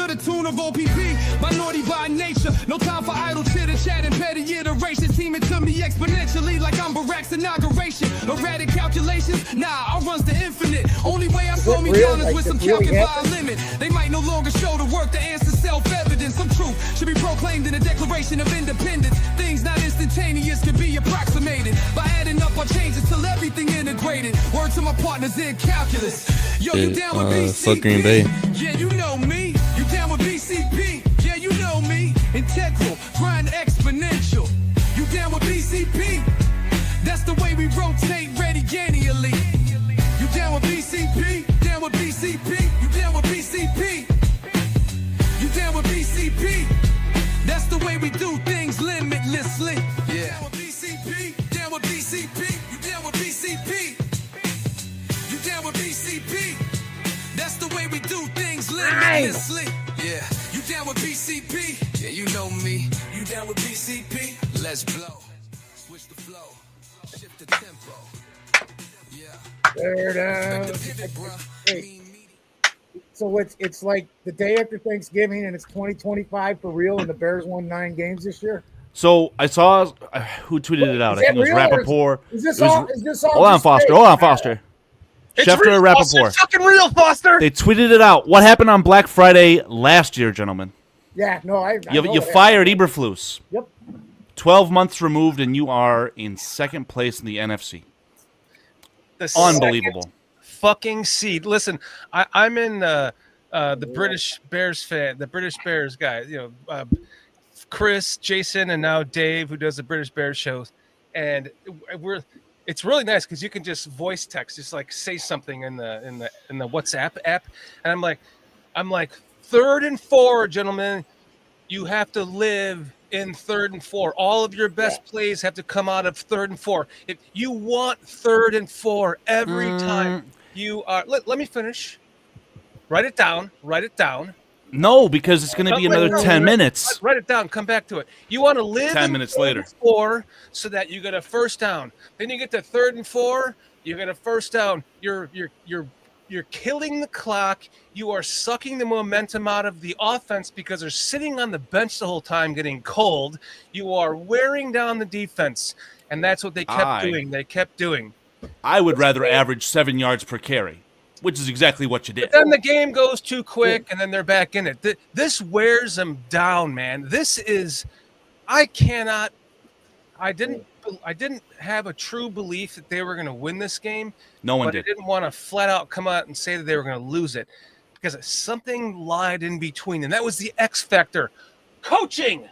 to the tune of OPP. Minority by nature, no time for idle chitter chat and petty iterations. Teaming to me exponentially like I'm Barack's inauguration. Erratic calculations, nah, I runs the infinite. Only way I slow me down is with some calculating by a limit. They might no longer show the work to answer self-evident. Some truth should be proclaimed in the Declaration of Independence. Things not instantaneous can be approximated by adding up our changes till everything integrated. Word to my partners in calculus. Yo, you down with BCP? Yeah, you know me. You down with BCP? Yeah, you know me. Integral, grind exponential. You down with BCP? That's the way we rotate radiannually. You down with BCP? Down with BCP? You down with BCP? You down with BCP? That's the way we do things limitlessly. Yeah. Down with BCP? Down with BCP? You down with BCP? You down with BCP? That's the way we do things limitlessly. Yeah. You down with BCP? Yeah, you know me. You down with BCP? Let's blow. Switch the flow. Shift the tempo. Yeah. There it is. So it's like the day after Thanksgiving and it's 2025 for real, and the Bears won 9 games this year. So I saw who tweeted it out. I think it was Rappaport. Is this all? Hold on, Foster. Hold on, Foster. Schefter and Rappaport. It's fucking real, Foster. They tweeted it out. What happened on Black Friday last year, gentlemen? Yeah, no, I you fired Eberflus. Yep. 12 months removed, and you are in second place in the NFC. Unbelievable. Fucking seed. Listen, I'm in the British Bears fan, the British Bears guy. You know, Chris, Jason, and now Dave, who does the British Bears shows, and it's really nice because you can just voice text, just like say something in the WhatsApp app, and I'm like 3rd and 4, gentlemen, you have to live in 3rd and 4. All of your best plays have to come out of 3rd and 4. If you want 3rd and 4 every time, you are. Let me finish. Write it down. No, because it's going to be another 10 minutes. Write it down. Come back to it. You want to live 10 minutes later. 4 so that you get a first down. Then you get to 3rd and 4. You get a first down. You're killing the clock. You are sucking the momentum out of the offense because they're sitting on the bench the whole time getting cold. You are wearing down the defense, and that's what they kept doing. They kept doing. I would rather average 7 yards per carry, which is exactly what you did. But then the game goes too quick, and then they're back in it. This wears them down, man. This is – I didn't have a true belief that they were going to win this game. No one did. I didn't want to flat out come out and say that they were going to lose it because something lied in between, and that was the X factor. Coaching.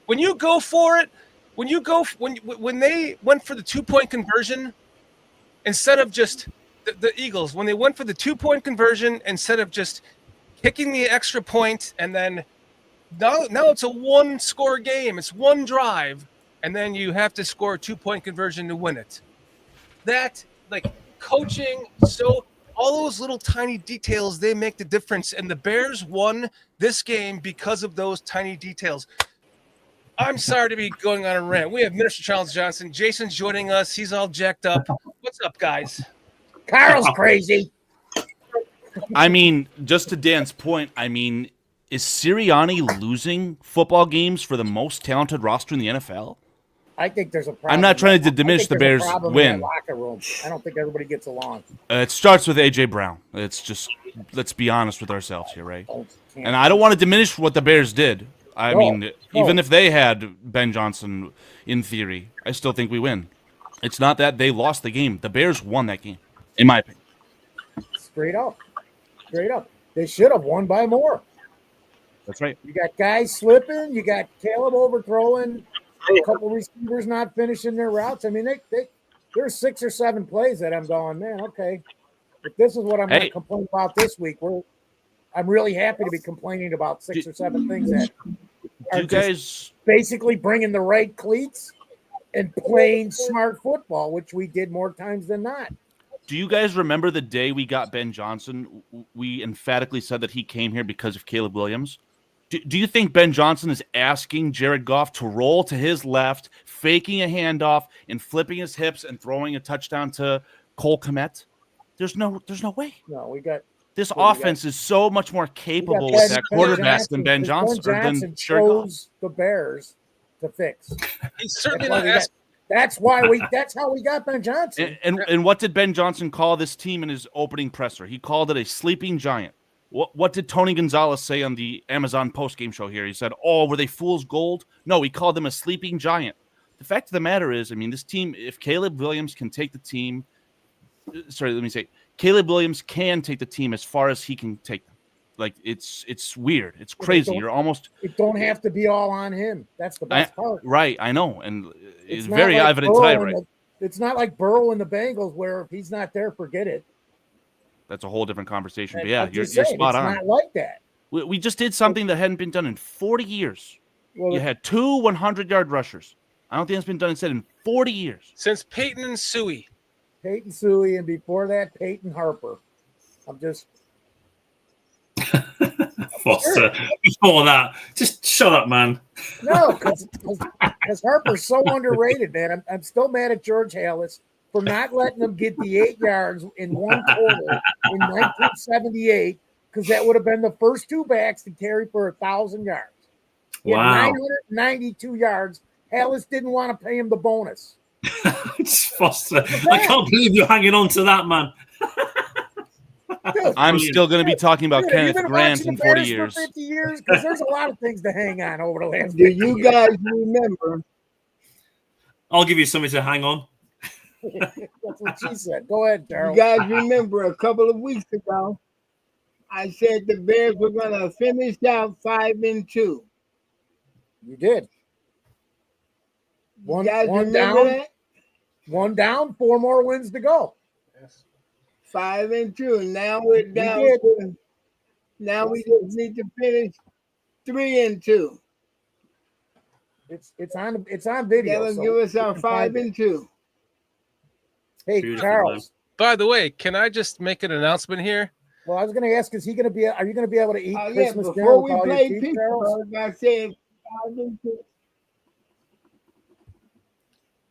When you go for it, when they went for the 2-point conversion instead of just the Eagles, when they went for the 2-point conversion instead of just kicking the extra point, and then now it's a 1-score game. It's one drive. And then you have to score a 2-point conversion to win it. That, like, coaching, so all those little tiny details, they make the difference. And the Bears won this game because of those tiny details. I'm sorry to be going on a rant. We have Minister Charles Johnson. Jason's joining us. He's all jacked up. What's up, guys? Carl's crazy. I mean, just to Dan's point, is Sirianni losing football games for the most talented roster in the NFL? I think there's a problem. I'm not trying to diminish the Bears' win. Locker room. I don't think everybody gets along. It starts with A.J. Brown. It's just, let's be honest with ourselves here, right? And I don't want to diminish what the Bears did. Even if they had Ben Johnson in theory, I still think we win. It's not that they lost the game. The Bears won that game, in my opinion. Straight up. They should have won by more. That's right. You got guys slipping. You got Caleb overthrowing. A couple receivers not finishing their routes. I mean, there's 6 or 7 plays that I'm going, man, okay. If this is what I'm going to complain about this week, I'm really happy to be complaining about 6 or 7 things that are just basically bringing the right cleats and playing smart football, which we did more times than not. Do you guys remember the day we got Ben Johnson? We emphatically said that he came here because of Caleb Williams. Do you think Ben Johnson is asking Jared Goff to roll to his left, faking a handoff, and flipping his hips and throwing a touchdown to Cole Kmet? There's no way. No, we got This offense is so much more capable with that quarterback than Ben Johnson. Ben Johnson chose the Bears to fix. He's certainly not. That's how we got Ben Johnson. And what did Ben Johnson call this team in his opening presser? He called it a sleeping giant. What did Tony Gonzalez say on the Amazon postgame show here? He said, "Oh, were they fool's gold?" No, he called them a sleeping giant. The fact of the matter is, I mean, this team, if Caleb Williams can take the team, Caleb Williams can take the team as far as he can take them. Like, it's weird. It's crazy. It don't have to be all on him. That's the best part. Right, I know. And it's very evident today, right? It's not like Burrow and the Bengals where if he's not there, forget it. That's a whole different conversation. But yeah, you're spot on. It's not like that. We just did something that hadn't been done in 40 years. Well, you had 2 100-yard rushers. I don't think it's been done in 40 years. Since Peyton and Suey. Peyton Suey, and before that, Peyton Harper. I'm just... Foster, before that, just shut up, man. No, because Harper's so underrated, man. I'm still mad at George Halas for not letting him get the 8 yards in one quarter in 1978, because that would have been the first 2 backs to carry for 1,000 yards. He had 992 yards. Halas didn't want to pay him the bonus. Foster, I can't believe you're hanging on to that, man. Dude, I'm still going to be talking about Kenneth Grant in 40 years. For 50 years, because there's a lot of things to hang on over the last. Do you guys remember? I'll give you something to hang on. That's what she said. Go ahead, Darryl. You guys remember a couple of weeks ago, I said the Bears were going to finish out 5-2. You did. One down. That? One down. 4 more wins to go. 5-2. Now we're down. Now we just need to finish 3-2. It's on video. That'll give us our 5-2. Hey, Beautiful, Charles. By the way, can I just make an announcement here? Well, I was going to ask, are you going to be able to eat Christmas dinner? Before we play Pittsburgh, I said 5-2.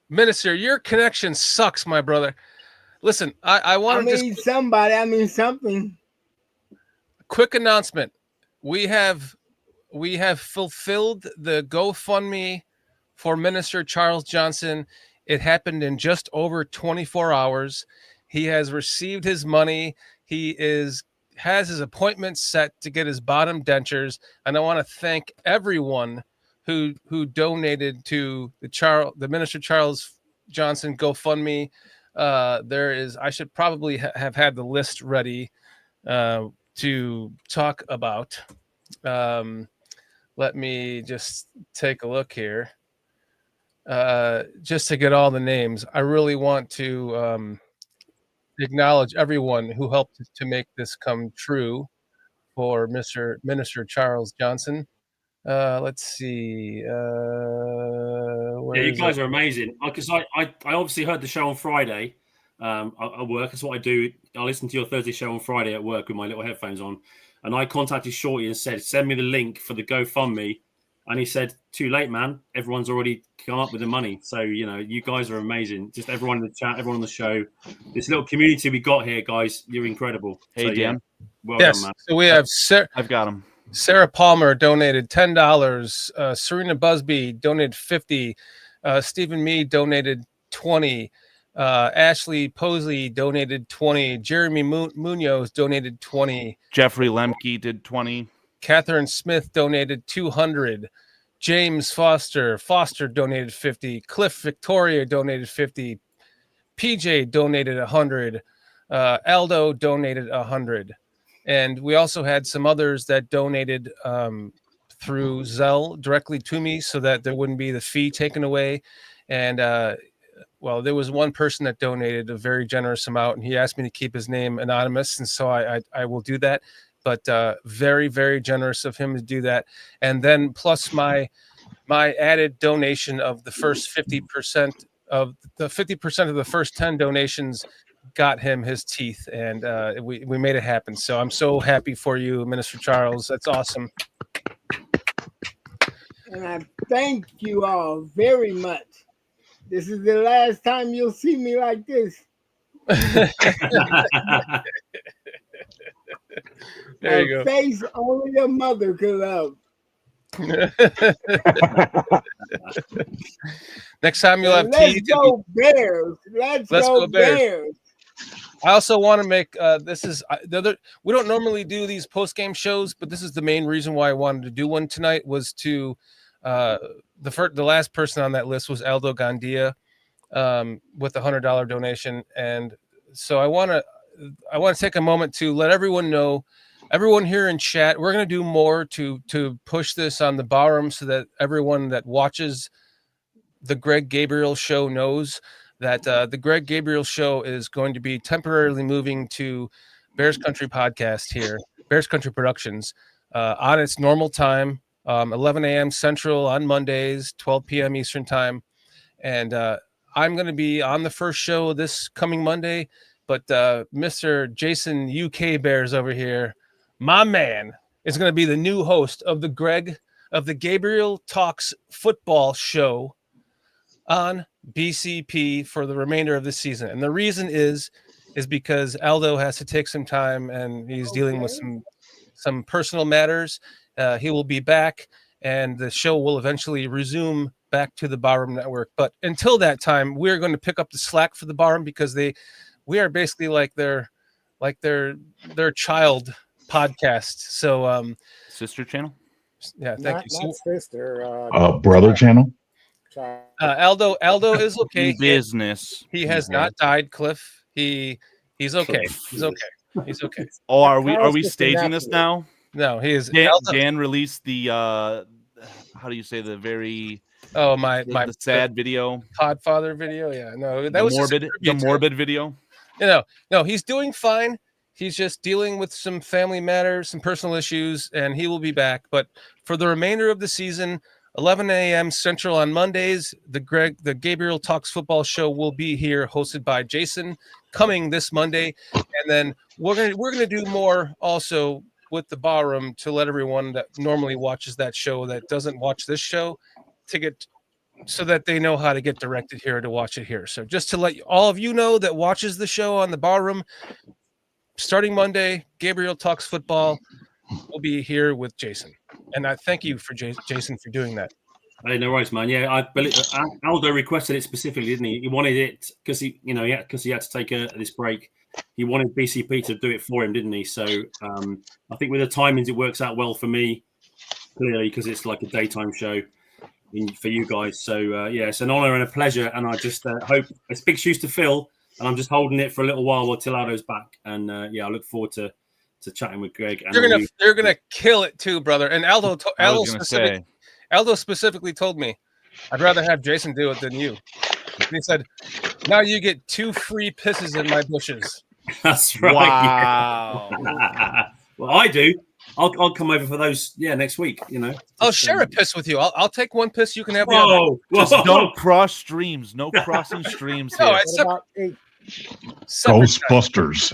Minister, your connection sucks, my brother. Listen, I want to just something. Quick announcement. We have fulfilled the GoFundMe for Minister Charles Johnson. It happened in just over 24 hours. He has received his money. He has his appointment set to get his bottom dentures. And I want to thank everyone who donated to the Minister Charles Johnson GoFundMe. I should probably have had the list ready to talk about. Let me just take a look here. Just to get all the names, I really want to acknowledge everyone who helped to make this come true for Minister Charles Johnson. Let's see. You guys are amazing. Because I obviously heard the show on Friday at work. That's what I do. I listen to your Thursday show on Friday at work with my little headphones on. And I contacted Shorty and said, send me the link for the GoFundMe. And he said, too late, man. Everyone's already come up with the money. So, you guys are amazing. Just everyone in the chat, everyone on the show. This little community we got here, guys, you're incredible. Hey, Dan. Yeah, well done, man. So we have I've got him. Sarah Palmer donated $10. Serena Busby donated $50. Stephen Mead donated $20. Ashley Posley donated $20. Jeremy Munoz donated $20. Jeffrey Lemke did $20. Catherine Smith donated $200. James Foster donated $50. Cliff Victoria donated $50. PJ donated $100. Aldo donated $100. And we also had some others that donated through Zelle directly to me so that there wouldn't be the fee taken away. And, there was one person that donated a very generous amount, and he asked me to keep his name anonymous. And so I will do that. But very, very generous of him to do that. And then plus my added donation of the first 50% of the first 10 donations got him his teeth, and we made it happen. So I'm so happy for you, Minister Charles. That's awesome. And I thank you all very much. This is the last time you'll see me like this. There you go. Face only your mother could love. Next time you'll have Let's tea. go Bears. Let's go Bears. I also want to make this is the other. We don't normally do these post game shows, but this is the main reason why I wanted to do one tonight. Was to the last person on that list was Aldo Gandia with a $100 donation, and so I want to take a moment to let everyone know. Everyone here in chat, we're going to do more to push this on the bottom so that everyone that watches the Greg Gabriel show knows that the Greg Gabriel show is going to be temporarily moving to Bears Country Podcast here, Bears Country Productions, on its normal time, 11 a.m. Central on Mondays, 12 p.m. Eastern time. And I'm going to be on the first show this coming Monday, but Mr. Jason UK Bears over here, my man, is going to be the new host of the Gabriel Talks Football show on BCP for the remainder of the season. And the reason is because Aldo has to take some time and he's dealing with some personal matters. He will be back and the show will eventually resume back to the Barroom Network. But until that time, we're going to pick up the slack for the Barroom because we are basically like their child podcast. So sister channel. Yeah, thank you. Not sister. Brother channel. Aldo is okay. Business. He has not died, Cliff. He's okay. He's okay. Oh, are we staging this now? No, he is. Dan released the how do you say the very the sad video, Podfather video? Yeah, no, that was the morbid video. No, he's doing fine. He's just dealing with some family matters, some personal issues, and he will be back. But for the remainder of the season, 11 a.m. Central on Mondays, the Gabriel Talks Football show will be here, hosted by Jason, coming this Monday. And then we're gonna do more also with the Barroom to let everyone that normally watches that show that doesn't watch this show to get so that they know how to get directed here to watch it here. So just to let all of you know that watches the show on the Barroom, starting Monday, Gabriel Talks Football will be here with Jason. And I thank you for Jason for doing that. Hey, no worries, man. Yeah, I believe Aldo requested it specifically, didn't he? He wanted it because he had to take this break. He wanted BCP to do it for him, didn't he? So I think with the timings, it works out well for me, clearly, because it's like a daytime show for you guys. So it's an honor and a pleasure, and I just hope it's big shoes to fill. And I'm just holding it for a little while until Aldo's back. And I look forward to chatting with Greg. And you're gonna kill it too, brother. And Aldo specifically told me, I'd rather have Jason do it than you. And he said, "Now you get 2 free pisses in my bushes." That's right. Wow. Yeah. Well, I do. I'll come over for those. Yeah, next week. I'll share a piss with you. I'll take 1 piss. You can have the other. Just no cross streams. No crossing streams. No, here. Ghostbusters.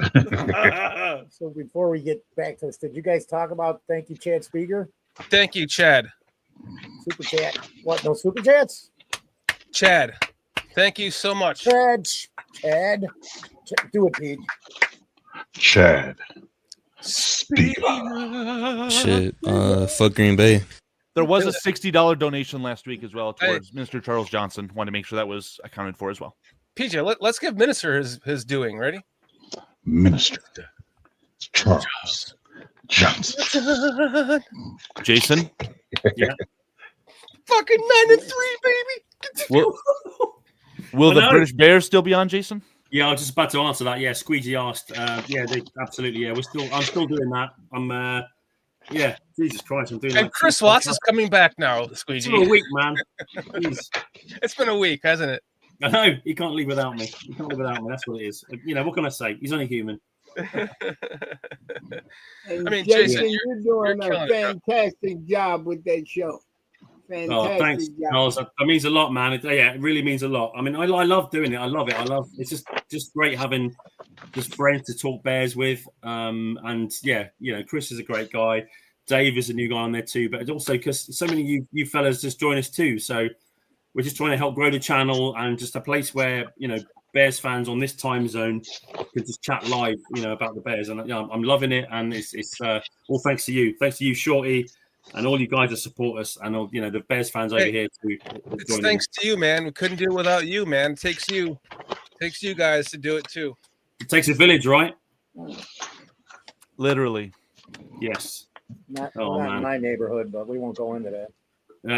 So before we get back to this, did you guys talk about thank you, Chad Speaker? Thank you, Chad. Super chat. What? No super chats? Chad, thank you so much. Chad. Do it, Pete. Chad. Shit. Fuck Green Bay. There was a $60 donation last week as well towards Mr. Charles Johnson. Wanted to make sure that was accounted for as well. PJ, let's give Minister his doing. Ready? Minister Charles Johnson. Jason? Yeah. Fucking 9-3, baby. Will the British Bears still be on, Jason? Yeah, I was just about to answer that. Yeah, Squeegee asked. Absolutely. Yeah, I'm still doing that. Jesus Christ, I'm doing that. And Chris Watts is coming back now, Squeegee. It's been a week, man. It's been a week, hasn't it? I know. He can't leave without me. That's what it is. What can I say? He's only human. Jason, you're doing a fantastic job with that show. Fantastic thanks. Job. That means a lot, man. It really means a lot. I mean, I love doing it. I love it. It's just great having just friends to talk Bears with. Chris is a great guy. Dave is a new guy on there too. But also because so many of you fellas just join us too. So we're just trying to help grow the channel and just a place where Bears fans on this time zone can just chat live, about the Bears, and I'm loving it. And it's all thanks to you. Thanks to you, Shorty, and all you guys that support us, and all the Bears fans over here too. It's thanks to you, man. We couldn't do it without you, man. It takes you guys to do it too. It takes a village, right? Literally. Yes. Not in my neighborhood, but we won't go into that.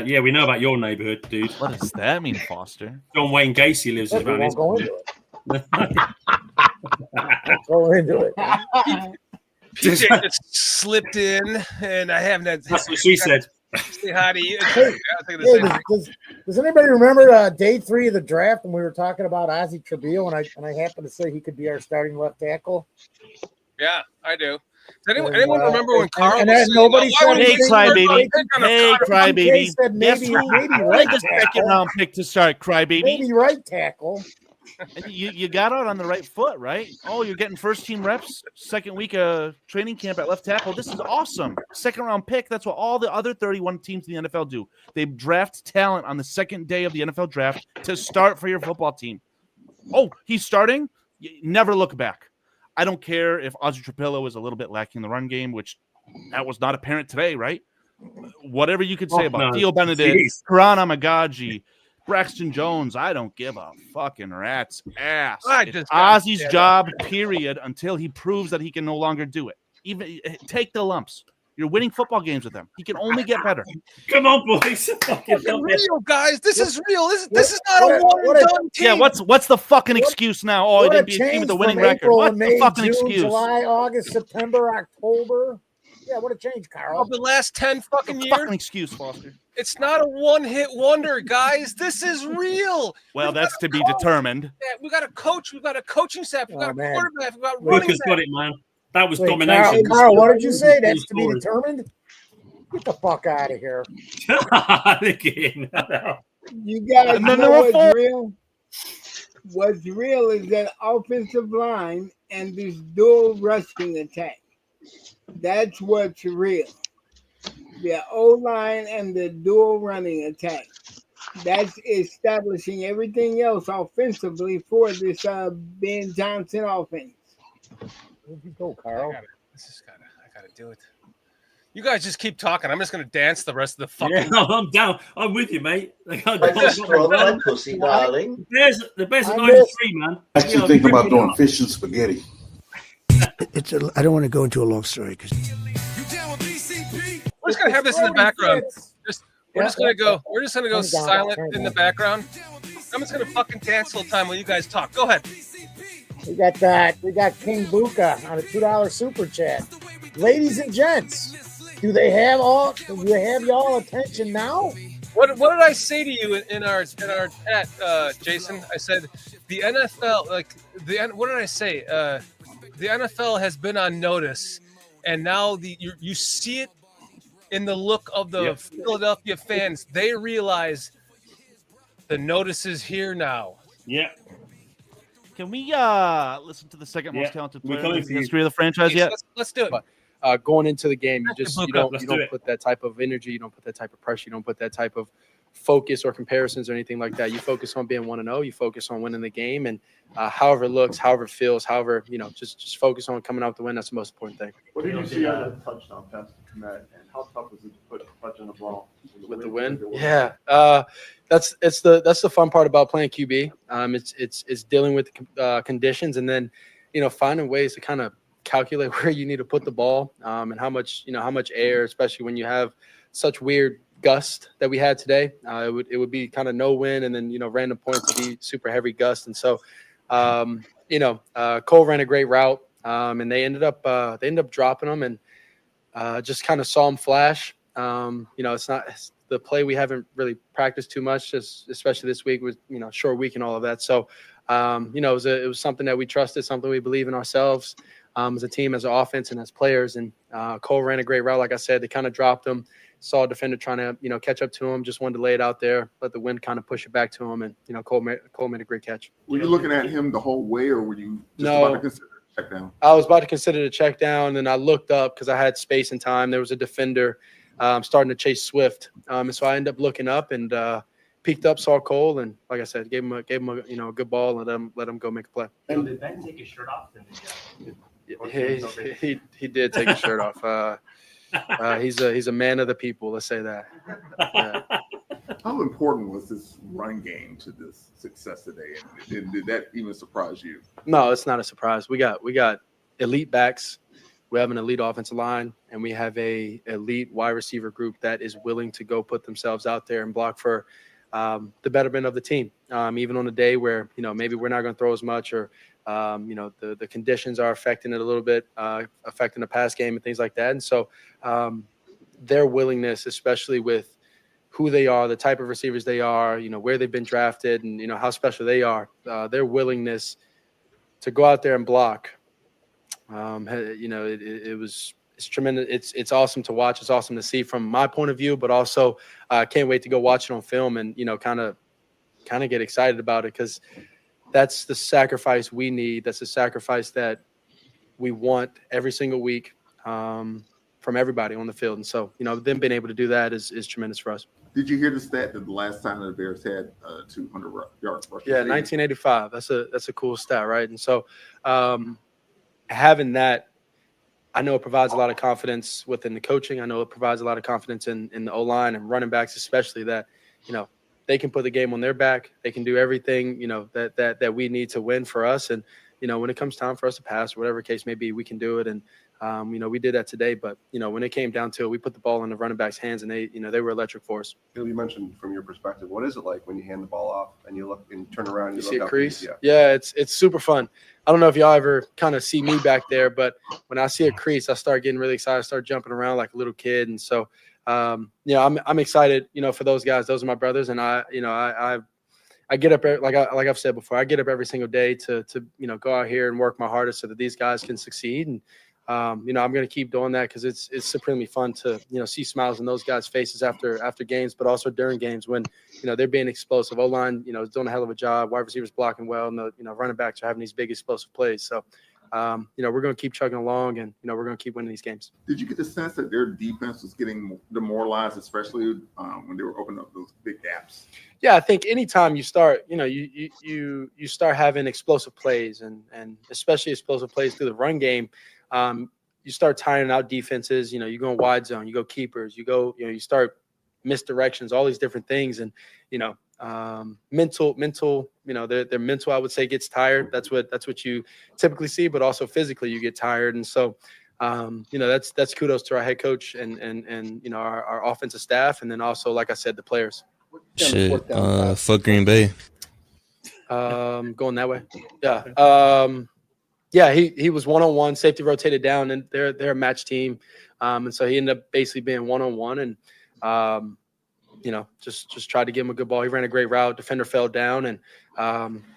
Yeah, we know about your neighborhood, dude. What does that mean, Foster? John Wayne Gacy lives We around won't go into it. Go into it. PJ just slipped in, and I haven't had. That's what she said. Say hi to you. Does anybody remember day 3 of the draft when we were talking about Ozzie Trujillo, and I happened to say he could be our starting left tackle? Yeah, I do. Does anyone remember when Carl and was saying, nobody said Hey, crybaby. Hey, He crybaby. said maybe right The second tackle. round pick to start, crybaby. Maybe right tackle. And you got out on the right foot, right? Oh, you're getting first team reps, second week of training camp at left tackle. This is awesome. Second round pick. That's what all the other 31 teams in the NFL do. They draft talent on the second day of the NFL draft to start for your football team. Oh, he's starting? Never look back. I don't care if Ozzie Trujillo is a little bit lacking in the run game, which that was not apparent today, right? Whatever you could say about Theo Benedict, Karan Amagaji, Braxton Jones, I don't give a fucking rat's ass. It's Ozzie's job, period, until he proves that he can no longer do it. Even take the lumps. You're winning football games with him. He can only get better. Come on, boys. Fucking real, guys. This is real. This is not a one-and-done team. Yeah, what's the fucking excuse now? Oh, he didn't beat a team with a winning record. What's the fucking excuse? July, August, September, October. Yeah, what a change, Carl. Of the last 10 fucking years. Fucking excuse, Foster. It's not a one-hit wonder, guys. This is real. Well, that's to be determined. We got a coach. We've got a coaching staff. We've got a quarterback. We've got running Lucas back. got it, man. That was domination. Carl, what did you say? That's to be determined? Get the fuck out of here. Again. You guys know what's real? What's real is that offensive line and this dual rushing attack. That's what's real. The O-line and the dual running attack. That's establishing everything else offensively for this Ben Johnson offense. Where'd you go, Carl? I gotta do it. You guys just keep talking. I'm just gonna dance the rest of the fucking. Yeah, I'm down. I'm with you, mate. I just throw my pussy, darling. The Bears are 9-3, man. Actually thinking about doing fish and spaghetti. I don't want to go into a long story because we're just gonna have this in the background. We're just gonna go silent in the background. I'm just gonna fucking dance the whole time while you guys talk. Go ahead. We got that. We got King Buka on a $2 super chat. Ladies and gents, do they have y'all attention now? What did I say to you in our chat, Jason? I said the NFL, what did I say? The NFL has been on notice, and now you see it in the look of the Philadelphia fans. They realize the notice is here now. Yeah. Can we listen to the second most talented player in the history of the franchise yet? Let's do it. But going into the game, you don't put that type of energy, you don't put that type of pressure, you don't put that type of focus or comparisons or anything like that. You focus on being 1-0. You focus on winning the game, and however it looks, however it feels, however just focus on coming out the win. That's the most important thing. What did you see on the touchdown pass to Komet, and how tough was it to put a touch on the ball with the win? Yeah, that's the fun part about playing QB. It's dealing with conditions, and then finding ways to kind of calculate where you need to put the ball, and how much air, especially when you have such weird gust that we had today. It would be kind of no wind, and then random points would be super heavy gust, and so Cole ran a great route, and they ended up dropping them, and just kind of saw him flash. It's the play we haven't really practiced too much, just especially this week with short week and all of that. So it was something that we trusted, something we believe in ourselves as a team, as an offense, and as players. And Cole ran a great route, like I said. They kind of dropped him. Saw a defender trying to catch up to him. Just wanted to lay it out there, let the wind kind of push it back to him, and Cole made a great catch. Were you looking at him the whole way, or were you just about to consider a check down? I was about to consider the check down, and I looked up because I had space and time. There was a defender starting to chase Swift, and so I ended up looking up, and peeked up, saw Cole, and like I said, gave him a a good ball and let him go make a play. And did Ben take his shirt off? He did take his shirt off. He's a man of the people. Let's say that. Yeah. How important was this run game to this success today? And did that even surprise you? No, it's not a surprise. We got elite backs. We have an elite offensive line, and we have a elite wide receiver group that is willing to go put themselves out there and block for the betterment of the team. Even on a day where maybe we're not going to throw as much, or the conditions are affecting it a little bit, affecting the pass game and things like that. And so their willingness, especially with who they are, the type of receivers they are, where they've been drafted, and how special they are, their willingness to go out there and block. It's tremendous. It's awesome to watch. It's awesome to see from my point of view, but also can't wait to go watch it on film and kind of get excited about it, because that's the sacrifice we need. That's the sacrifice that we want every single week from everybody on the field. And so them being able to do that is tremendous for us. Did you hear the stat that the last time the Bears had 200 yards rushing? Yeah, 1985. That's a cool stat, right? And so having that, I know it provides a lot of confidence within the coaching. I know it provides a lot of confidence in the O-line and running backs, especially that, they can put the game on their back. They can do everything, that we need to win for us. And, when it comes time for us to pass, or whatever case may be, we can do it. And, we did that today. But, when it came down to it, we put the ball in the running back's hands, and they were electric for us. Bill, you mentioned from your perspective, what is it like when you hand the ball off and you look and turn around and you see a look crease? up? Yeah, it's super fun. I don't know if y'all ever kind of see me back there, but when I see a crease, I start getting really excited. I start jumping around like a little kid. And so, I'm excited, for those guys. Those are my brothers. And I get up, like I've said before, I get up every single day to go out here and work my hardest so that these guys can succeed. And, I'm going to keep doing that, because it's supremely fun to, see smiles in those guys' faces after games, but also during games when, they're being explosive. O-line, is doing a hell of a job. Wide receivers blocking well, and the, running backs are having these big explosive plays. So, we're going to keep chugging along, and, we're going to keep winning these games. Did you get the sense that their defense was getting demoralized, especially when they were opening up those big gaps? Yeah, I think anytime you start, you start having explosive plays, and especially explosive plays through the run game, you start tiring out defenses. You go in wide zone, you go keepers, you start misdirections, all these different things. And, mental, their mental, I would say, gets tired. That's what you typically see, but also physically you get tired. And so, that's kudos to our head coach and our offensive staff. And then also, like I said, the players. Shit, fuck Green Bay. Going that way. Yeah. Yeah, he was one-on-one, safety rotated down, and they're a match team. And so he ended up basically being one-on-one, and just tried to give him a good ball. He ran a great route. Defender fell down, and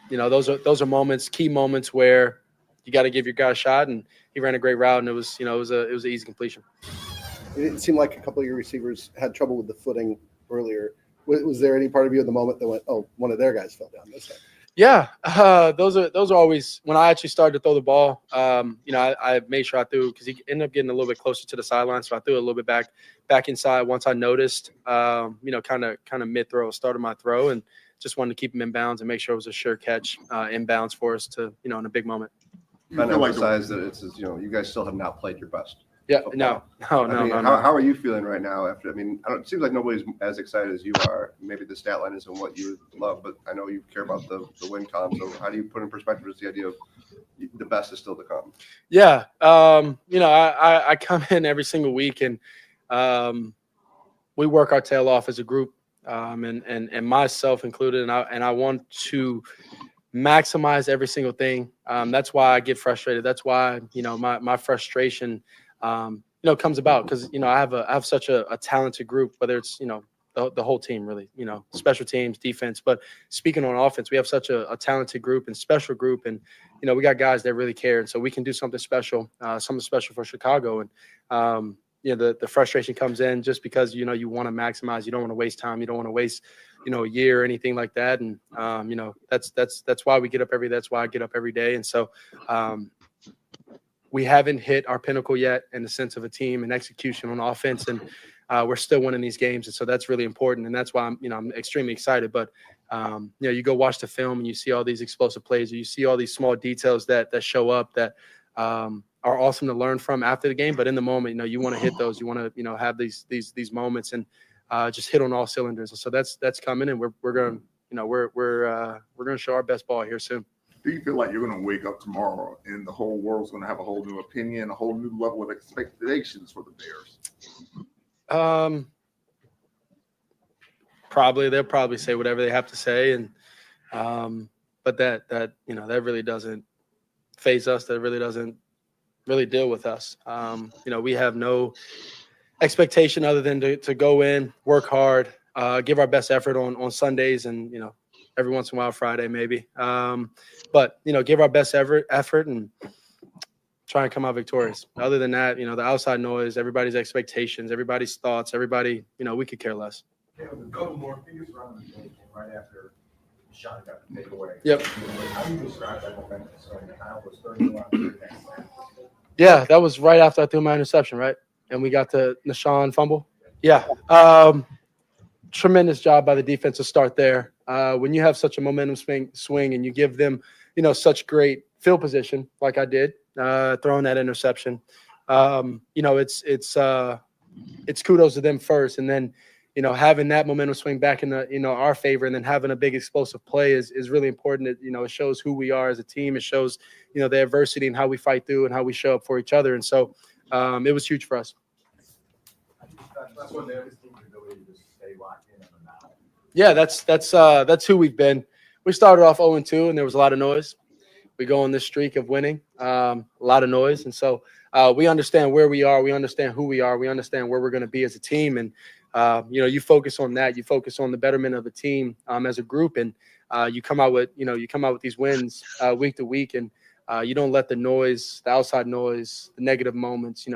those are moments, key moments where you got to give your guy a shot. And he ran a great route, and it was an easy completion. It seemed like a couple of your receivers had trouble with the footing earlier. Was there any part of you at the moment that went, "Oh, one of their guys fell down this time"? Yeah, those are always when I actually started to throw the ball. I made sure I threw, because he ended up getting a little bit closer to the sideline, so I threw it a little bit back inside once I noticed. Kind of mid throw, started my throw, and just wanted to keep him in bounds and make sure it was a sure catch inbounds for us to in a big moment. Kind of emphasize that it's you guys still have not played your best. Yeah, no. How are you feeling right now? After it seems like nobody's as excited as you are. Maybe the stat line isn't what you love, but I know you care about the win column. So how do you put in perspective the idea of the best is still to come? Yeah, I come in every single week, and we work our tail off as a group, and myself included, and I want to maximize every single thing. That's why I get frustrated. That's why my frustration comes about, because I have such a talented group, whether it's the whole team, really, special teams, defense. But speaking on offense, we have such a talented group and special group, and we got guys that really care, and so we can do something special for Chicago. And the frustration comes in just because you want to maximize, you don't want to waste time, you don't want to waste a year or anything like that. And that's why we get up that's why I get up every day. And so we haven't hit our pinnacle yet in the sense of a team and execution on offense, and we're still winning these games, and so that's really important, and that's why I'm extremely excited. But you go watch the film and you see all these explosive plays, or you see all these small details that show up that are awesome to learn from after the game. But in the moment, you want to hit those, you want to have these moments and just hit on all cylinders. And so that's coming, and we're going to show our best ball here soon. Do you feel like you're going to wake up tomorrow and the whole world's going to have a whole new opinion, a whole new level of expectations for the Bears? Probably they'll probably say whatever they have to say, and but that really doesn't faze us. That really doesn't really deal with us. We have no expectation other than to go in, work hard, give our best effort on Sundays, and every once in a while Friday maybe. But give our best effort and try and come out victorious. Other than that, the outside noise, everybody's expectations, everybody's thoughts, everybody, we could care less. Go more fingers around the game right after Sean got the takeaway. Yep. How do you describe that momentum? So Kyle was 31 next time. Yeah, that was right after I threw my interception, right? And we got the Nashawn fumble. Yeah. Tremendous job by the defense to start there. When you have such a momentum swing and you give them, such great field position, like I did, throwing that interception, it's kudos to them first. And then, having that momentum swing back in the, our favor, and then having a big explosive play is really important. It shows who we are as a team. It shows, the adversity and how we fight through and how we show up for each other. And so it was huge for us. That's what the team's ability to stay locked in on the now. Yeah, that's who we've been. We started off 0-2, and there was a lot of noise. We go on this streak of winning, a lot of noise, and so we understand where we are. We understand who we are. We understand where we're going to be as a team, and you focus on that. You focus on the betterment of the team as a group, and you come out with these wins week to week, and you don't let the noise, the outside noise, the negative moments,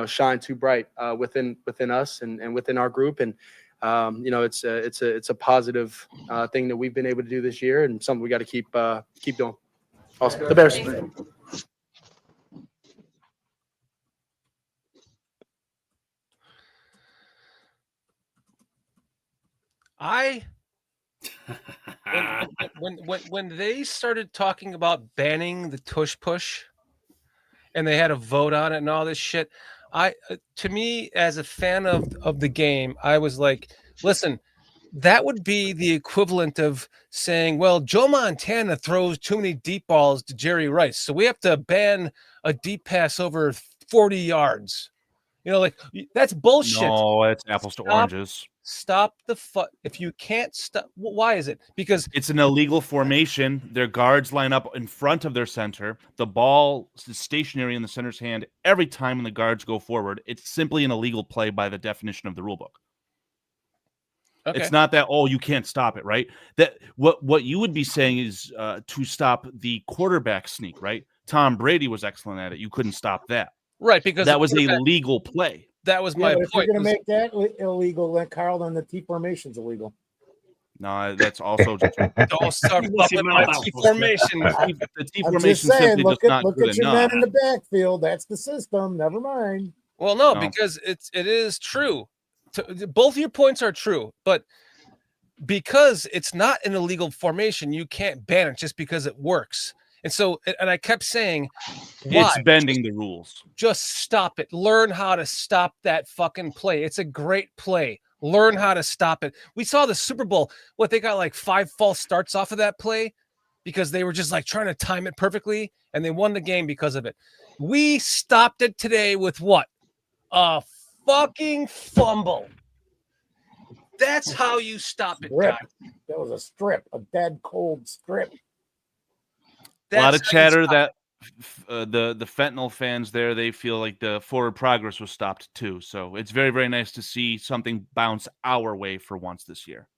shine too bright within us and within our group. And it's a positive thing that we've been able to do this year, and something we got to keep doing. Awesome. The Bears. When they started talking about banning the tush push, and they had a vote on it and all this shit, to me, as a fan of the game, I was like, listen, that would be the equivalent of saying, well, Joe Montana throws too many deep balls to Jerry Rice, so we have to ban a deep pass over 40 yards. That's bullshit. No, it's apples to oranges. Stop the if you can't stop. Why is it? Because it's an illegal formation. Their guards line up in front of their center. The ball is stationary in the center's hand every time when the guards go forward. It's simply an illegal play by the definition of the rule book. Okay. It's not that, you can't stop it, right? That what you would be saying is to stop the quarterback sneak, right? Tom Brady was excellent at it. You couldn't stop that. Right, because that was a legal play. That was my point. If you're going to make that illegal, then Carl, then the T formation's illegal. No, that's also just don't start with my T formation. The T formation simply look does not look good at your enough. men in the backfield. That's the system. Never mind. Well, no, because it is true. Both of your points are true, but because it's not an illegal formation, you can't ban it just because it works. And so, and I kept saying, it's bending the rules. Just stop it. Learn how to stop that fucking play. It's a great play. Learn how to stop it. We saw the Super Bowl. They got like 5 false starts off of that play because they were just like trying to time it perfectly, and they won the game because of it. We stopped it today with what? A fucking fumble. That's how you stop it, guys. That was a strip, a dead cold strip. A lot of chatter that the fentanyl fans there, they feel like the forward progress was stopped too. So it's very, very nice to see something bounce our way for once this year.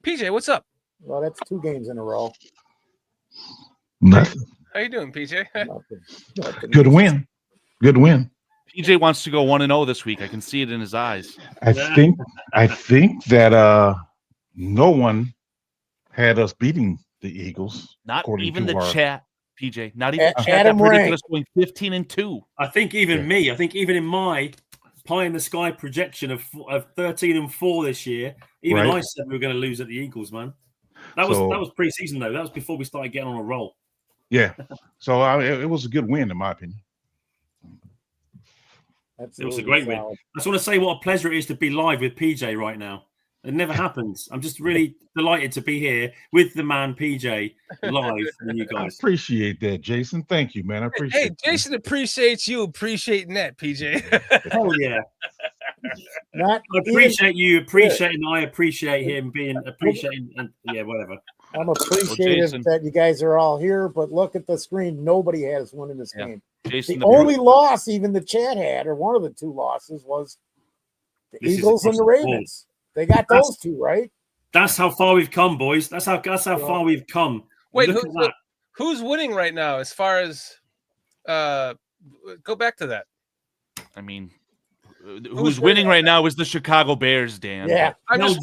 PJ, what's up? Well, that's 2 games in a row. Nothing. How you doing, PJ? Nothing. Good win. Good win. PJ wants to go 1-0 this week. I can see it in his eyes. I think that no one had us beating the Eagles. Not even the chat. PJ. Not even chat Adam that predicted Rank. us going 15-2. I think even me. I think even in my pie in the sky projection of 13-4 this year, even Right. I said we were going to lose at the Eagles, man. That was pre-season though. That was before we started getting on a roll. Yeah. So it was a good win in my opinion. It was a great win. I just want to say what a pleasure it is to be live with PJ right now. It never happens. I'm just really delighted to be here with the man PJ live with you I guys. appreciate that, Jason. Thank you, man. I appreciate it. Jason appreciates you appreciating that, PJ. Hell yeah. Not I appreciate you appreciating. Yeah. I appreciate him being appreciating, and yeah, whatever. I'm appreciative that you guys are all here, but look at the screen. Nobody has one in this game. Jason, the only loss even the chat had, or one of the two losses, was the Eagles and the Ravens. They got those two, right? That's how far we've come, boys. That's how far we've come. Wait, Look at that. who's winning right now as far as go back to that? I mean, who's winning right now is the Chicago Bears, Dan. Yeah. I'm just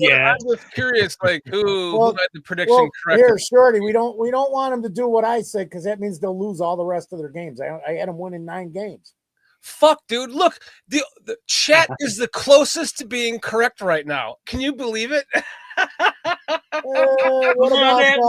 curious, like who had the prediction correct. Here, Shorty, we don't want them to do what I said because that means they'll lose all the rest of their games. I had them winning 9 games. Fuck, dude. Look, the chat is the closest to being correct right now. Can you believe it? What about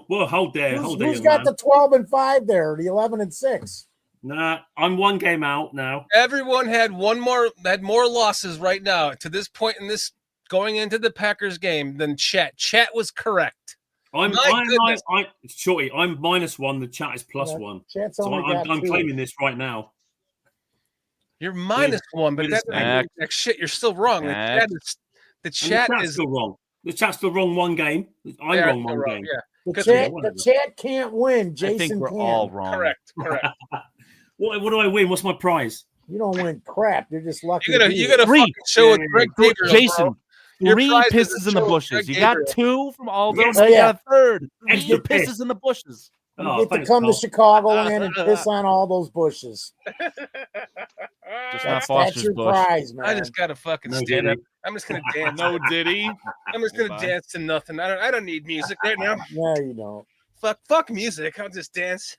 whoa, hold there. Who's got the 12-5 there, the 11-6? Nah, I'm 1 game out now. Everyone had more losses right now to this point in this going into the Packers game than chat. Chat was correct. I'm Shorty, I'm -1. The chat is +1. Chat's so only got I'm 2. claiming this right now. You're -1, but that doesn't mean shit. You're still wrong. The chat is still wrong. The chat's still wrong 1 game. I'm wrong 1 game. Yeah. The chat can't win. Jason I think we're can. all wrong. Correct. What do I win? What's my prize? You don't win crap. You're just lucky. You gotta fucking show with Greg Gabriel, Jason. Your 3 prize is pisses to in the show bushes. Greg You got Gabriel. 2 from Aldo. Yes, Now you yeah. got a 3rd. Extra Your pisses in the bushes. You get to come to Chicagoland and piss on all those bushes. Just not That's Foster's your bush. prize, man. I just gotta fucking stand up. I'm just gonna dance. No Diddy. I'm just gonna dance to nothing. I don't need music right now. No, you don't. Fuck music. I'll just dance.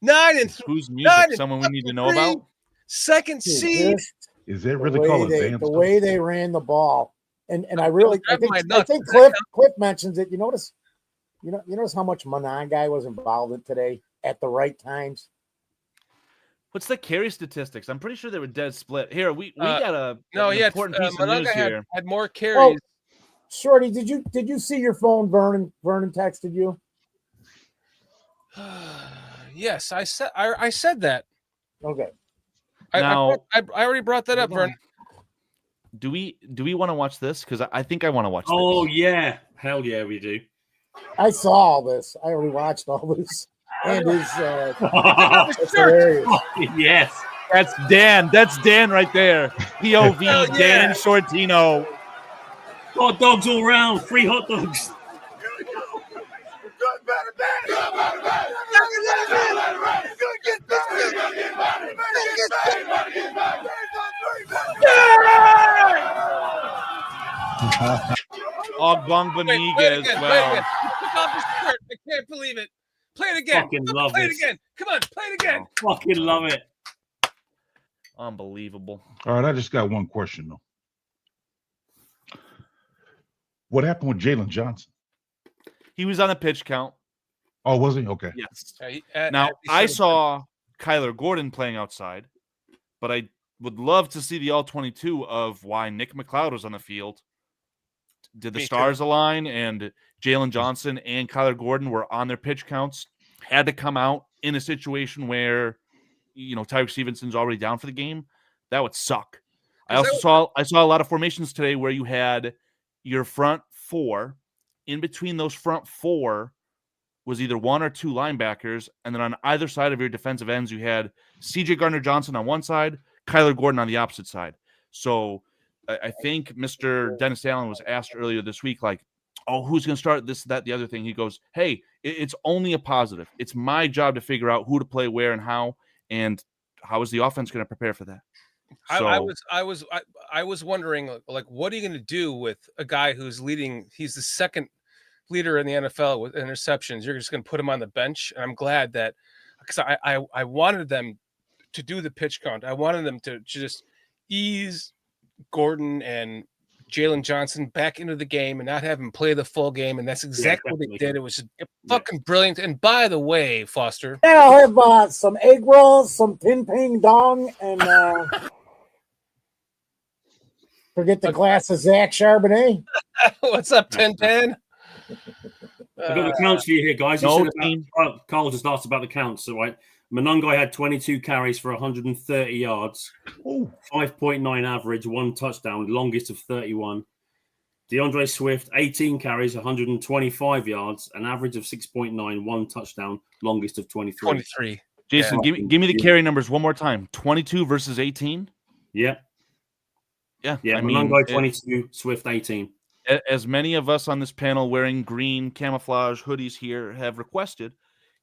9-3. Who's music? Someone we need to know about? Second seed. Is it really called a dance? The way they ran the ball, and I really I think Cliff mentions it. You notice how much Monangai was involved in today at the right times. What's the carry statistics? I'm pretty sure they were dead split. Here, we got an he important piece of news here. had more carries. Shorty, did you see your phone? Vernon texted you. Yes, I said that. Okay. Now, I already brought that up, Vernon. Do we want to watch this? Because I think I want to watch this. Oh yeah, hell yeah, we do. I saw all this. I already watched all this. And his it's hilarious. Yes. That's Dan. That's Dan right there. POV yeah. Dan Shortino. Hot dogs all around. Free hot dogs. Ogbong Beniga as well. Took off his shirt. I can't believe it. Play it again. Fucking love play this. it again. Come on, play it again. Oh, fucking love it. Unbelievable. All right, I just got one question though. What happened with Jalen Johnson? He was on a pitch count. Oh, was he? Okay. Yes. Now, I saw Kyler Gordon playing outside, but I would love to see the all-22 of why Nick McLeod was on the field. Did the stars align and Jalen Johnson and Kyler Gordon were on their pitch counts, had to come out in a situation where, Tyreek Stevenson's already down for the game? That would suck. I saw a lot of formations today where you had your front 4. In between those front 4 was either 1 or 2 linebackers, and then on either side of your defensive ends, you had C.J. Gardner-Johnson on one side, Kyler Gordon on the opposite side. So I think Mr. Dennis Allen was asked earlier this week, like, oh, who's going to start this, that, the other thing? He goes, hey, it's only a positive. It's my job to figure out who to play where and how is the offense going to prepare for that? So, I was wondering, like, what are you going to do with a guy who's leading? He's the second leader in the NFL with interceptions. You're just going to put him on the bench, and I'm glad that because I wanted them to do the pitch count. I wanted them to just ease Gordon and Jalen Johnson back into the game and not have him play the full game, and that's exactly what they did. It was fucking brilliant. And by the way, Foster, Yeah, I'll have some egg rolls, some ping ping dong, and forget the glass of Zach Charbonnet. What's up, 10-10? I've got the counts for you here, guys. Carl just asked about the counts. So, right, Monongai had 22 carries for 130 yards, 5.9 average, 1 touchdown, longest of 31. DeAndre Swift, 18 carries, 125 yards, an average of 6.9, 1 touchdown, longest of 23. 23. Jason, give me the carry numbers one more time. 22 versus 18. Yeah. Yeah. I mean, Monongai 22, Swift 18. As many of us on this panel wearing green camouflage hoodies here have requested,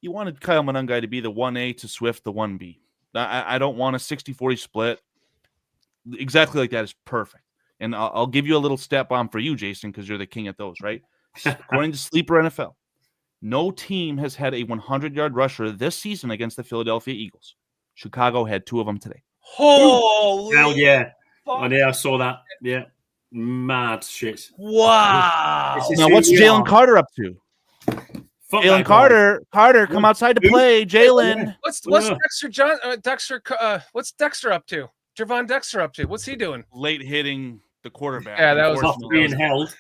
you wanted Kyle Monongai to be the 1A to Swift the 1B. I don't want a 60-40 split. Exactly like that is perfect. And I'll give you a little step on for you, Jason, because you're the king at those, right? According to Sleeper NFL, no team has had a 100-yard rusher this season against the Philadelphia Eagles. Chicago had 2 of them today. Holy hell yeah. I saw that. Yeah. Mad shit. Wow. Now, what's Jalen Carter up to? Jalen Carter, come outside to play. Jalen. What's Dexter up to? Javon Dexter up to? What's he doing? Late hitting the quarterback. Yeah, that was being held.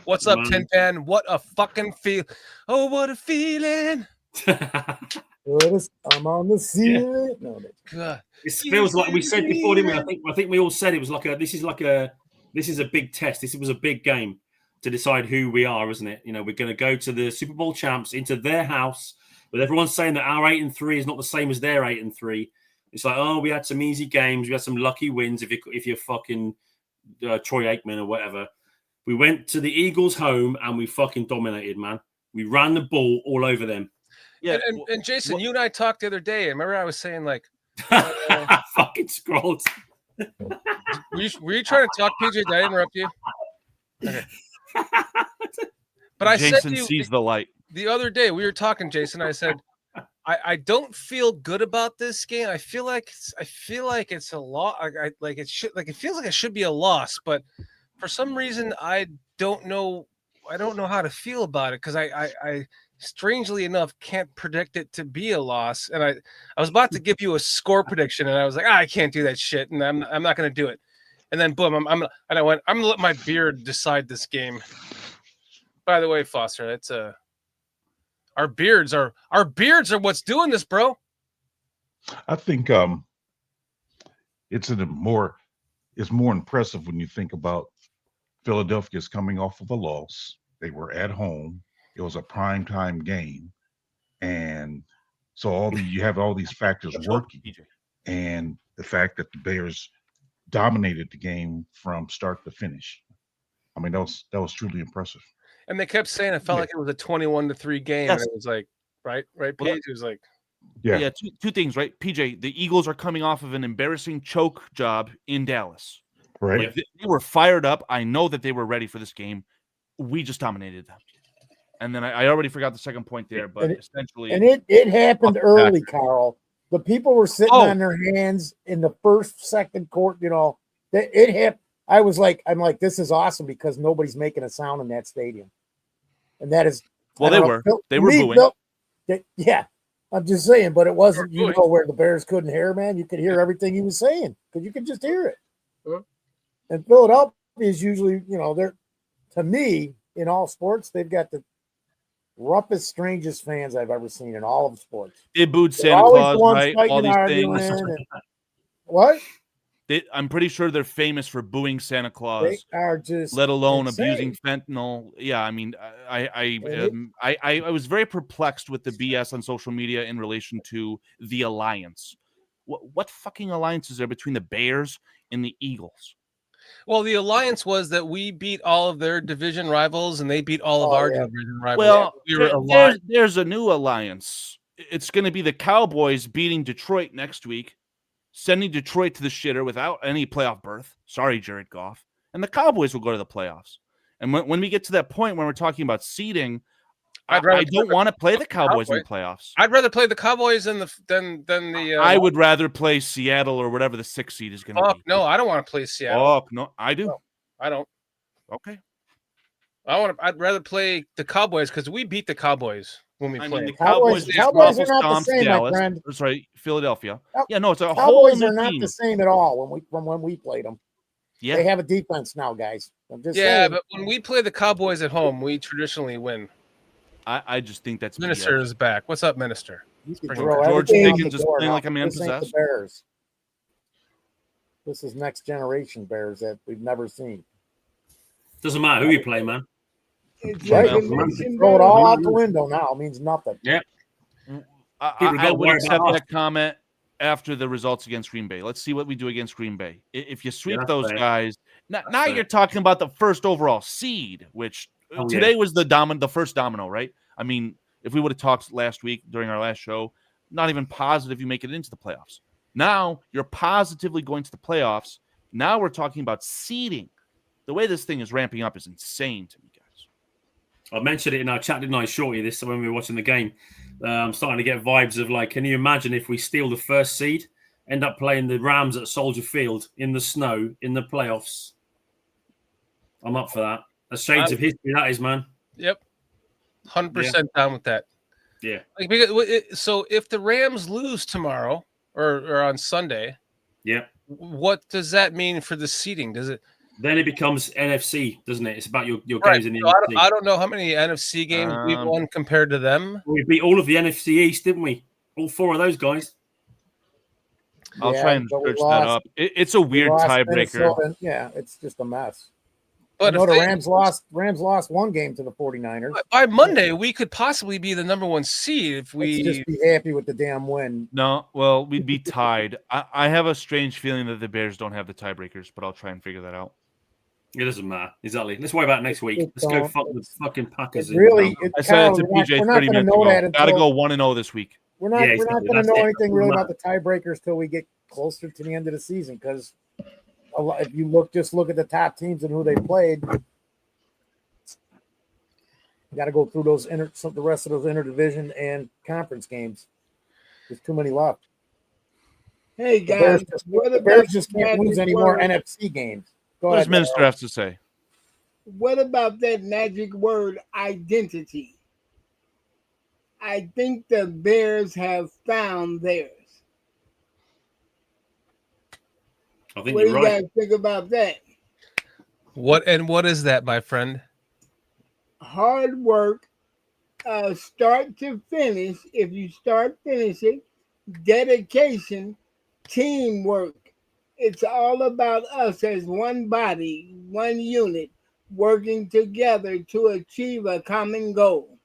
What's up, 10-10? What a fucking feel. Oh, what a feeling. I'm on the ceiling. No, God. It feels like we said before, didn't we? I think we all said it was this is a big test. This was a big game to decide who we are, isn't it? You know, we're going to go to the Super Bowl champs into their house, with everyone saying that our 8-3 is not the same as their 8-3. It's like, oh, we had some easy games, we had some lucky wins. If you're fucking Troy Aikman or whatever, we went to the Eagles' home and we fucking dominated, man. We ran the ball all over them. Yeah, and Jason, you and I talked the other day. And remember, I was saying like, fucking scrolled. Were you trying to talk, PJ? Did I interrupt you? Okay. But I Jason said to you, sees the light. The other day we were talking, Jason. I said, I don't feel good about this game. I feel like it's a loss. It feels like it should be a loss, but for some reason I don't know how to feel about it because I strangely enough can't predict it to be a loss. And I was about to give you a score prediction, and I was like, I can't do that shit, and I'm not going to do it. And then boom, I'm going to let my beard decide this game. By the way, Foster, it's our beards are what's doing this, bro. I think it's more impressive when you think about Philadelphia's coming off of a loss. They were at home. It was a primetime game, and so you have all these factors working, and the fact that the Bears dominated the game from start to finish. I mean, that was truly impressive. And they kept saying it felt like it was a 21-3 game. Yes. And it was like, right, PJ? It was like, yeah. Two things, right? PJ, the Eagles are coming off of an embarrassing choke job in Dallas. Right. Like, they were fired up. I know that they were ready for this game. We just dominated them. And then I already forgot the second point there, but essentially. And it happened early, Carl. The people were sitting on their hands in the second quarter, you know. It happened. I'm like, this is awesome because nobody's making a sound in that stadium. And that is. Well, they were booing. Yeah. I'm just saying, but it wasn't, where the Bears couldn't hear, man. You could hear everything he was saying because you could just hear it. Huh? And Philadelphia is usually, they're, to me, in all sports, they've got the roughest, strangest fans I've ever seen in all of sports. They booed Santa Claus, right? All these things. What? I'm pretty sure they're famous for booing Santa Claus. They are just, let alone insane. Abusing fentanyl. Yeah, I mean, I was very perplexed with the BS on social media in relation to the alliance. What fucking alliance is there between the Bears and the Eagles? Well, the alliance was that we beat all of their division rivals, and they beat all of our division rivals. Well, there's a new alliance. It's going to be the Cowboys beating Detroit next week, sending Detroit to the shitter without any playoff berth. Sorry, Jared Goff. And the Cowboys will go to the playoffs. And when we get to that point when we're talking about seeding, I don't want to play the Cowboys in the playoffs. I'd rather play the Cowboys than the. I would rather play Seattle or whatever the 6th seed is going to be. No, I don't want to play Seattle. Oh no, I do. No, I don't. Okay. I'd rather play the Cowboys because we beat the Cowboys when we played. The Cowboys are not the same, Dallas, my friend. Sorry, Philadelphia. Yeah, no, it's a whole Cowboys new are not team. the same at all when we played them. Yeah, they have a defense now, guys. I'm just yeah, saying. but when we play the Cowboys at home, we traditionally win. I just think that's Minister BS. is back. What's up, Minister? George Pickens just playing like a man This ain't possessed. the Bears. This is next generation Bears that we've never seen. Doesn't matter who you play, man. Right? Throw it all out the window now. It means nothing. Yeah. I would accept that comment after the results against Green Bay. Let's see what we do against Green Bay. If you sweep those guys, now you're talking about the first overall seed, which today was the first domino, right? I mean, if we would have talked last week during our last show, not even positive you make it into the playoffs. Now you're positively going to the playoffs. Now we're talking about seeding. The way this thing is ramping up is insane to me, guys. I mentioned it in our chat, didn't I, Shorty, this when we were watching the game. I'm starting to get vibes of like, can you imagine if we steal the first seed, end up playing the Rams at Soldier Field in the snow in the playoffs? I'm up for that. That's shades of history, that is, man. Yep. 100% down with that. Yeah. Like, so if the Rams lose tomorrow or on Sunday, yeah, what does that mean for the seeding? Does it? Then it becomes NFC, doesn't it? It's about your Right. games in the So NFC. I don't know how many NFC games we won compared to them. We beat all of the NFC East, didn't we? All 4 of those guys. I'll try and search that up. It's a weird tiebreaker. Yeah, it's just a mess. But I know the Rams lost one game to the 49ers. By Monday, we could possibly be the number 1 seed if we Let's just be happy with the damn win. No, well, we'd be tied. I have a strange feeling that the Bears don't have the tiebreakers, but I'll try and figure that out. It doesn't matter. Exactly. Let's worry about it next week. Let's go fuck the fucking Packers. I said it to PJ 30 minutes ago. Got to go 1-0 this week. We're not going to know anything really about the tiebreakers till we get closer to the end of the season because if you look at the top teams and who they played, you got to go through the rest of those interdivision and conference games. There's too many left. Hey guys, the Bears just can't lose any more NFC games. What does Minister have to say? What about that magic word identity? I think the Bears have found theirs. I think what do you're you right. guys think about that? What is that, my friend? Hard work, start to finish. If you start finishing, dedication, teamwork. It's all about us as one body, one unit, working together to achieve a common goal.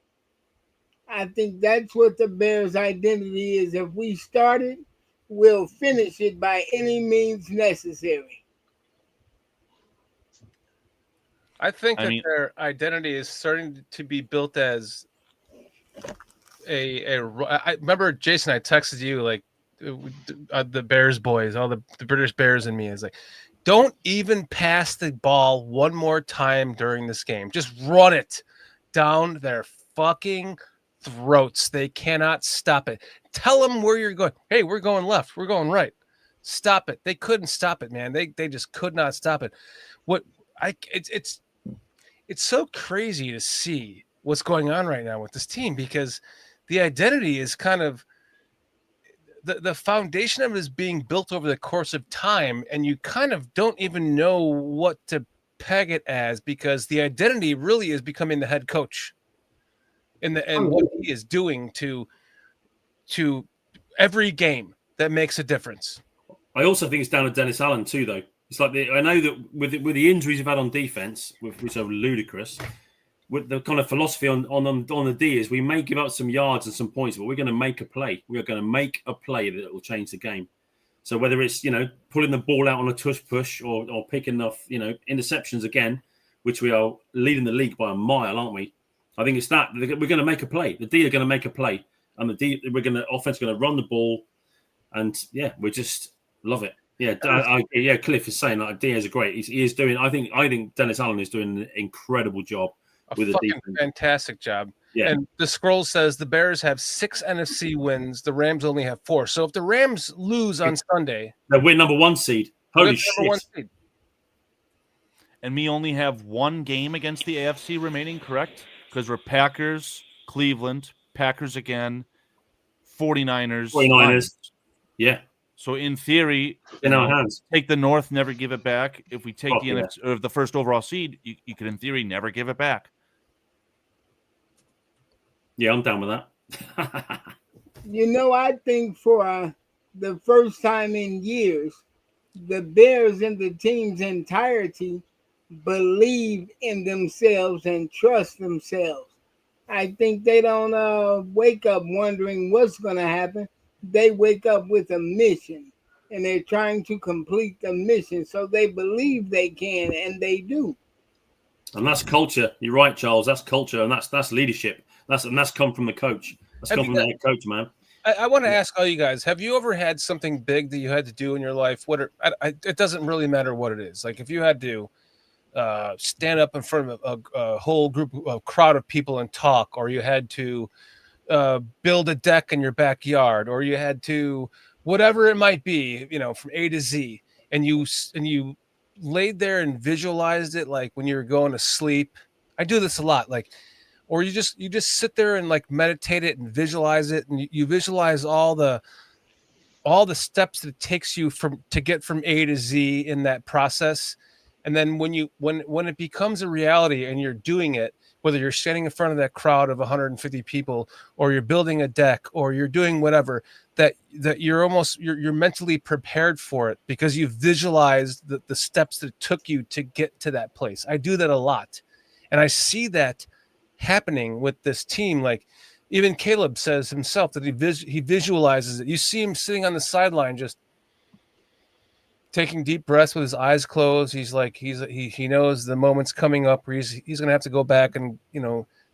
I think that's what the Bears' identity is. If we start it, we'll finish it by any means necessary. I think their identity is starting to be built as I remember, Jason, I texted you like the Bears boys, all the British Bears in me is like, don't even pass the ball one more time during this game. Just run it down their fucking throats. They cannot stop it. Tell them where you're going. Hey, we're going left. We're going right. Stop it. They couldn't stop it, man. They just could not stop it. It's so crazy to see what's going on right now with this team because the identity is kind of the foundation of it is being built over the course of time, and you kind of don't even know what to peg it as because the identity really is becoming the head coach and what he is doing to every game that makes a difference. I also think it's down to Dennis Allen too, though. It's like I know that with the injuries we've had on defense, which are ludicrous, with the kind of philosophy on the D is we may give up some yards and some points, but we're going to make a play. We are going to make a play that will change the game. So whether it's pulling the ball out on a tush push or picking off interceptions again, which we are leading the league by a mile, aren't we? I think it's that we're going to make a play. The D are going to make a play, and offense going to run the ball, and we just love it. Yeah, yeah. Cliff is saying that Diaz is great. He is doing. I think Dennis Allen is doing an incredible job with the defense. Fantastic job. Yeah. And the scroll says the Bears have 6 NFC wins. The Rams only have 4. So if the Rams lose on Sunday, they win number 1 seed. Holy shit! Number 1 seed. And we only have 1 game against the AFC remaining, correct? Because we're Packers, Cleveland, Packers again, 49ers. 49ers. Lions. Yeah. So in theory, in our hands. Take the North, never give it back. If we take the yeah. NFC, or the first overall seed, you could in theory never give it back. Yeah, I'm down with that. I think for the first time in years, the Bears and the team's entirety believe in themselves and trust themselves. I think they don't wake up wondering what's going to happen. They wake up with a mission, and they're trying to complete the mission. So they believe they can, and they do. And that's culture. You're right, Charles. That's culture, and that's leadership. That's come from the coach. That's come from the head coach, man. I want to ask all you guys: have you ever had something big that you had to do in your life? It doesn't really matter what it is. Like if you had to stand up in front of a whole crowd of people and talk, or you had to build a deck in your backyard, or you had to whatever it might be, from A to Z, and you laid there and visualized it, like when you were going to sleep. I do this a lot, or you just sit there and meditate it and visualize it, and you visualize all the steps that it takes you to get from A to Z in that process. And then when it becomes a reality and you're doing it, whether you're standing in front of that crowd of 150 people, or you're building a deck, or you're doing whatever, that you're mentally prepared for it because you've visualized the steps that it took you to get to that place. I do that a lot. And I see that happening with this team. Like even Caleb says himself that he visualizes it. You see him sitting on the sideline, just taking deep breaths with his eyes closed. He's like, he knows the moment's coming up where he's going to have to go back and,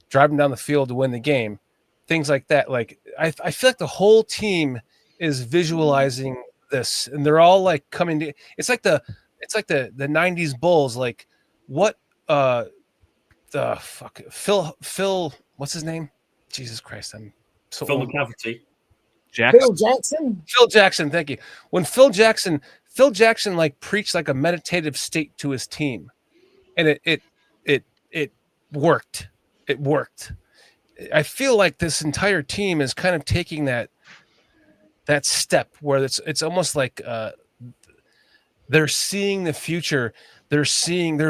drive him down the field to win the game. Things like that. Like, I feel like the whole team is visualizing this, and they're all coming to, it's like the 90s Bulls. Like what, the fuck Phil, what's his name? Jesus Christ. I'm so Phil old. McCafferty. Phil Jackson. Phil Jackson. Thank you. When Phil Jackson preached like a meditative state to his team, and it worked. It worked. I feel like this entire team is kind of taking that step where it's almost like they're seeing the future. They're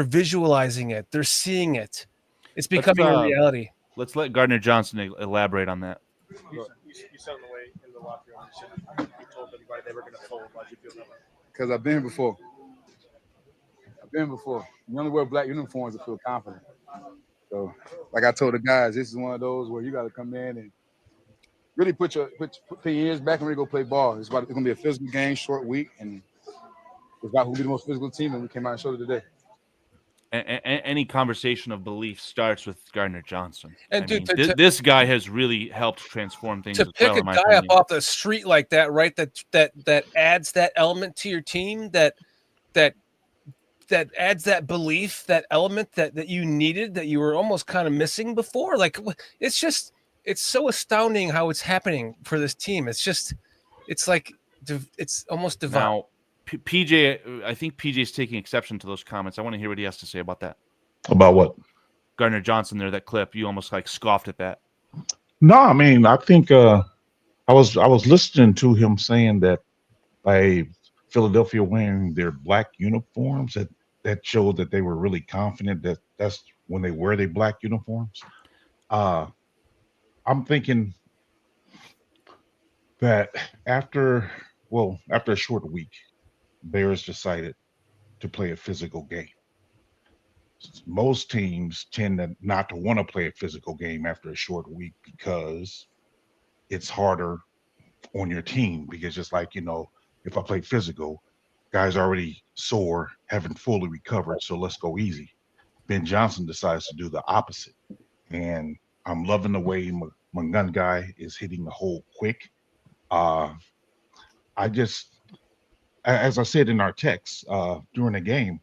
visualizing it. They're seeing it. It's becoming a reality. Let's let Gardner Johnson elaborate on that. You said on the way in the locker room, you told everybody they were going to fold. Why'd you feel that way? Because I've been here before. You only wear black uniforms to feel confident. So, like I told the guys, this is one of those where you got to come in and really put your ears back and really go play ball. It's going to be a physical game, short week, and it's about who will be the most physical team, and we came out and showed it today. Any conversation of belief starts with Gardner Johnson. And this guy has really helped transform things. To pick a guy up off the street like that, right? That adds that element to your team. That adds that belief, that element that you needed, that you were almost kind of missing before. Like it's so astounding how it's happening for this team. It's almost divine. Now, PJ, I think PJ's taking exception to those comments. I want to hear what he has to say about that. About what? Gardner Johnson there, that clip. You almost scoffed at that. No, I mean, I think I was listening to him saying that by Philadelphia wearing their black uniforms, that showed that they were really confident that's when they wear their black uniforms. I'm thinking that after a short week, Bears decided to play a physical game. Most teams tend not to want to play a physical game after a short week because it's harder on your team. Because just like, if I play physical, guys already sore, haven't fully recovered, so let's go easy. Ben Johnson decides to do the opposite. And I'm loving the way my gun guy is hitting the hole quick. as I said in our text during the game,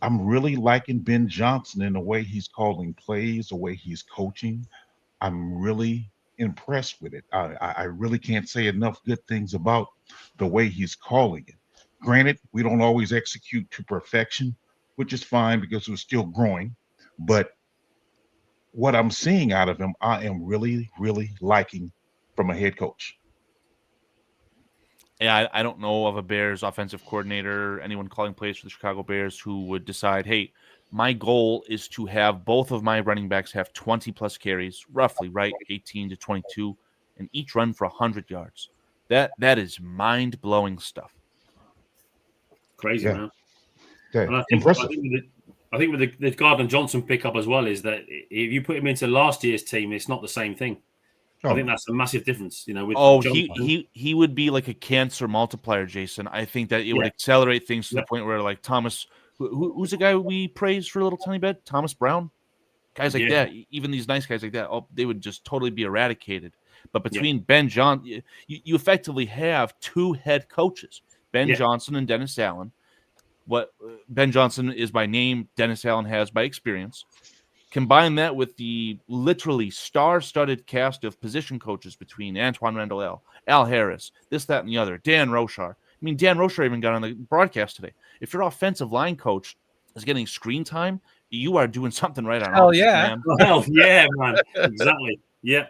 I'm really liking Ben Johnson in the way he's calling plays, the way he's coaching. I'm really impressed with it. I really can't say enough good things about the way he's calling it. Granted, we don't always execute to perfection, which is fine because we're still growing. But what I'm seeing out of him, I am really, really liking from a head coach. Yeah, I don't know of a Bears offensive coordinator, anyone calling plays for the Chicago Bears who would decide, hey, my goal is to have both of my running backs have 20 plus carries, roughly, right? 18 to 22, and each run for 100 yards. That is mind-blowing stuff. Crazy, Yeah. man. Okay. And Impressive. I think with the Gardner Johnson pickup as well is that if you put him into last year's team, it's not the same thing. I think that's a massive difference, you know. With He would be like a cancer multiplier, Jason. I think that it would accelerate things to the point where, like Thomas, who's the guy we praised for a little tiny bit, Thomas Brown, guys like that, even these nice guys like that, they would just totally be eradicated. But between Ben Johnson, you effectively have two head coaches, Ben Johnson and Dennis Allen. What Ben Johnson is by name, Dennis Allen has by experience. Combine that with the literally star-studded cast of position coaches between Antoine Randall, Al Harris, this, that, and the other, Dan Rochar. I mean, Dan Rochar even got on the broadcast today. If your offensive line coach is getting screen time, you are doing something right on offense, man. Hell yeah, man. Exactly. Yeah.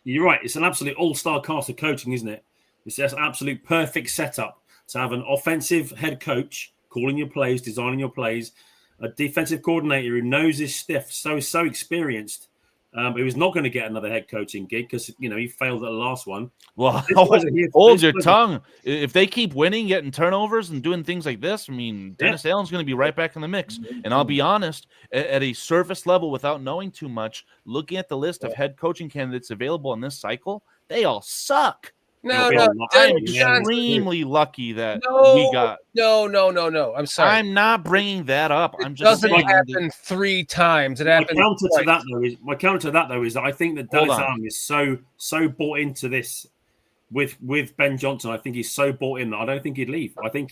You're right. It's an absolute all-star cast of coaching, isn't it? It's just an absolute perfect setup to have an offensive head coach calling your plays, designing your plays, a defensive coordinator who knows his stuff, so experienced. He was not going to get another head coaching gig because he failed at the last one. Well, hold your tongue. If they keep winning, getting turnovers, and doing things like this, I mean, Dennis Allen's going to be right back in the mix. And I'll be honest, at a surface level, without knowing too much, looking at the list of head coaching candidates available in this cycle, they all suck. I'm extremely lucky that we got. No. I'm sorry. I'm not bringing that up. I'm just doesn't saying happen 3 times. It happened. My counter to that though is that I think that Dennis Allen is so bought into this with Ben Johnson. I think he's so bought in that I don't think he'd leave. I think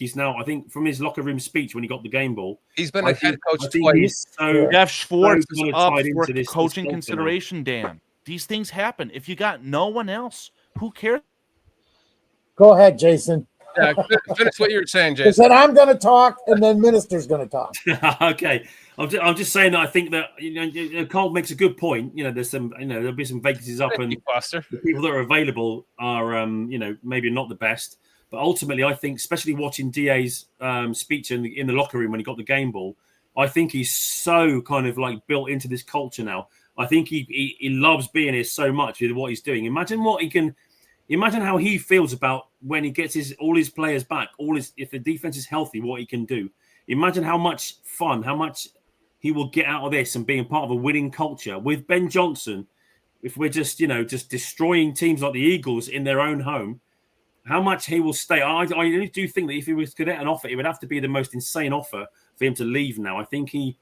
from his locker room speech when he got the game ball, he's been a head coach twice. Jeff Schwartz is up for coaching consideration, Dan. These things happen. If you got no one else, who cares? Go ahead, Jason. Yeah, finish what you were saying, Jason. Because then I'm going to talk, and then Minister's going to talk. Okay, I'm just saying that I think that Cole makes a good point. There's some there'll be some vacancies up, and the people that are available are maybe not the best. But ultimately, I think, especially watching DA's speech in the locker room when he got the game ball, I think he's so kind of like built into this culture now. I think he loves being here so much with what he's doing. Imagine how he feels about when he gets all his players back, if the defense is healthy, what he can do. Imagine how much fun, how much he will get out of this and being part of a winning culture. With Ben Johnson, if we're just destroying teams like the Eagles in their own home, how much he will stay. I really do think that if he was to get an offer, it would have to be the most insane offer for him to leave now. I think he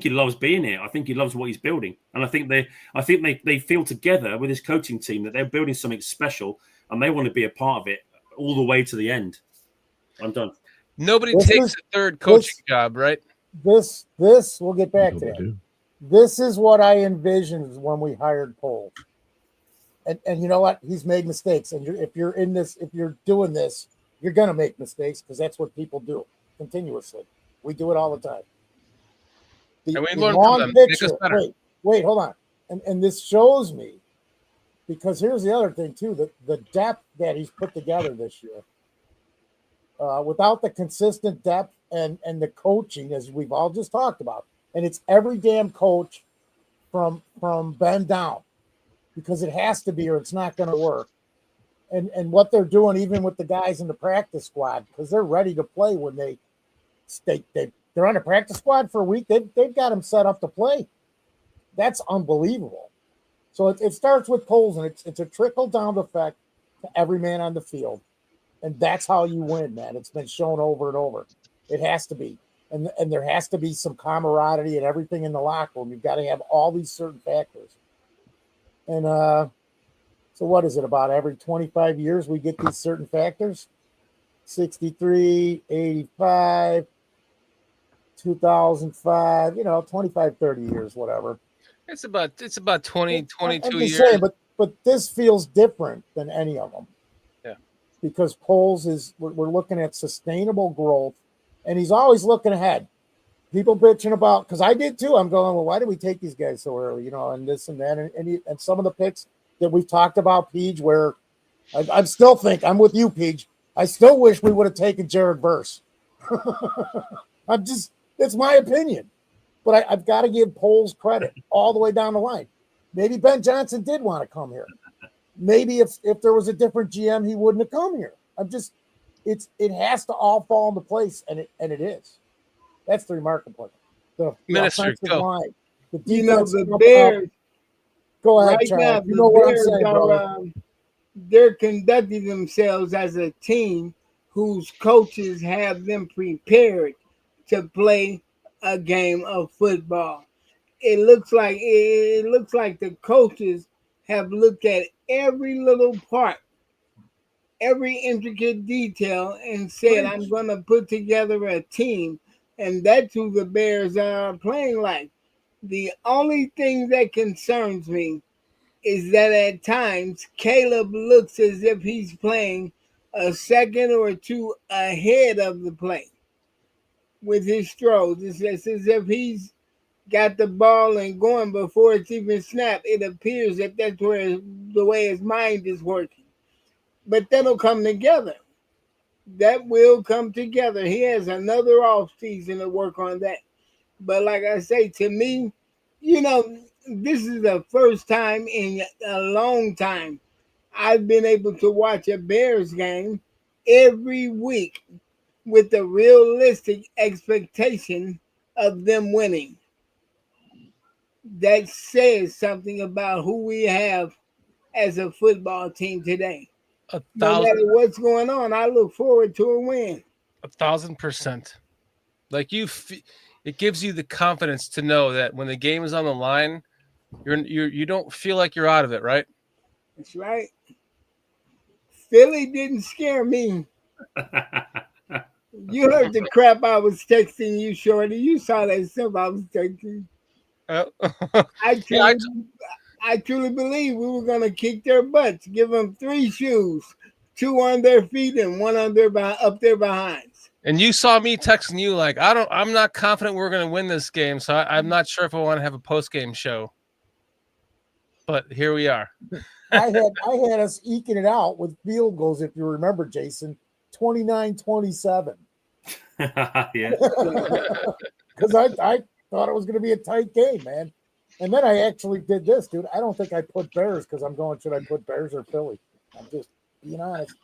loves being here. I think he loves what he's building, and I think they feel together with his coaching team that they're building something special, and they want to be a part of it all the way to the end. I'm done. Nobody takes a third coaching job, right? This we'll get back to that. This is what I envisioned when we hired Pohl. And you know what? He's made mistakes, and if you're doing this, you're gonna make mistakes because that's what people do continuously. We do it all the time. And we learn from them. Make us better. Wait, hold on. And this shows me, because here's the other thing too, the depth that he's put together this year. Without the consistent depth and the coaching, as we've all just talked about, and it's every damn coach from Ben down, because it has to be or it's not going to work. And what they're doing, even with the guys in the practice squad, because they're ready to play when they're on a practice squad for a week. They've got them set up to play. That's unbelievable. So it starts with Poles, and it's a trickle-down effect to every man on the field. And that's how you win, man. It's been shown over and over. It has to be. And there has to be some camaraderie and everything in the locker room. You've got to have all these certain factors. And so what is it, about every 25 years we get these certain factors? 63, 85, 2005, 25, 30 years, whatever. It's about 20, 22 I'm just years. saying, but this feels different than any of them. Yeah. Because Poles we're looking at sustainable growth, and he's always looking ahead. People bitching about, because I did too. I'm going, well, why did we take these guys so early? And this and that, and some of the picks that we've talked about, Peach, where I still think I'm with you, Peach. I still wish we would have taken Jared Verse. It's my opinion. But I've got to give Poles credit all the way down the line. Maybe Ben Johnson did want to come here. Maybe if there was a different GM, he wouldn't have come here. It has to all fall into place, and it is. That's the remarkable part. The offensive line, the defense. The Bears. Go ahead, right Charlie. now, You know what I'm saying, are, brother. They're conducting themselves as a team whose coaches have them prepared to play a game of football. It looks like the coaches have looked at every little part, every intricate detail, and said, I'm going to put together a team. And that's who the Bears are playing like. The only thing that concerns me is that at times Caleb looks as if he's playing a second or two ahead of the play with his throws. It's as if he's got the ball and going before it's even snapped. It appears that that's the way his mind is working. But that'll come together. That will come together. He has another off season to work on that. But like I say, to me, this is the first time in a long time I've been able to watch a Bears game every week with the realistic expectation of them winning. That says something about who we have as a football team today. No matter what's going on, I look forward to a win. 1,000%. Like it gives you the confidence to know that when the game is on the line, you don't feel like you're out of it, right? That's right. Philly didn't scare me. You heard the crap I was texting you, Shorty. You saw that stuff I was texting. I truly believe we were going to kick their butts, give them 3 shoes, 2 on their feet and 1 up their behinds. And you saw me texting you like, I'm not confident we're going to win this game, so I'm not sure if I want to have a post-game show. But here we are. I had us eking it out with field goals, if you remember, Jason, 29-27. Yeah. Because I thought it was going to be a tight game, man. And then I actually did this, dude. I don't think I put Bears because I'm going, should I put Bears or Philly? I'm just being honest.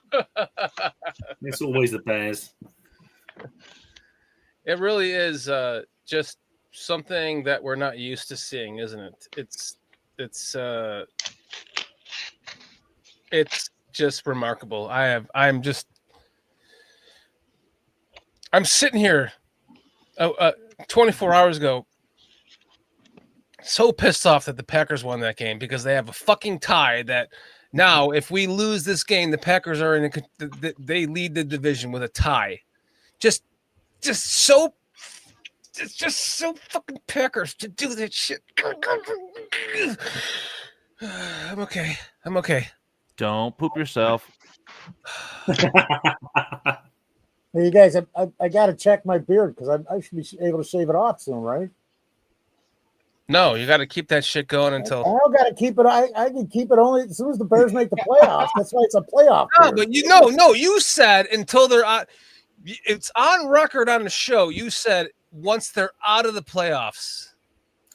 It's always the Bears. It really is just something that we're not used to seeing, isn't it? It's just remarkable. I'm sitting here 24 hours ago so pissed off that the Packers won that game because they have a fucking tie that now if we lose this game, the Packers are they lead the division with a tie. It's just so fucking Packers to do that shit. I'm okay. Don't poop yourself. Hey, you guys, I got to check my beard because I should be able to shave it off soon, right? No, you got to keep that shit going until. I don't got to keep it. I can keep it only as soon as the Bears make the playoffs. That's why it's a playoff. No, but you said until they're out. It's on record on the show. You said once they're out of the playoffs.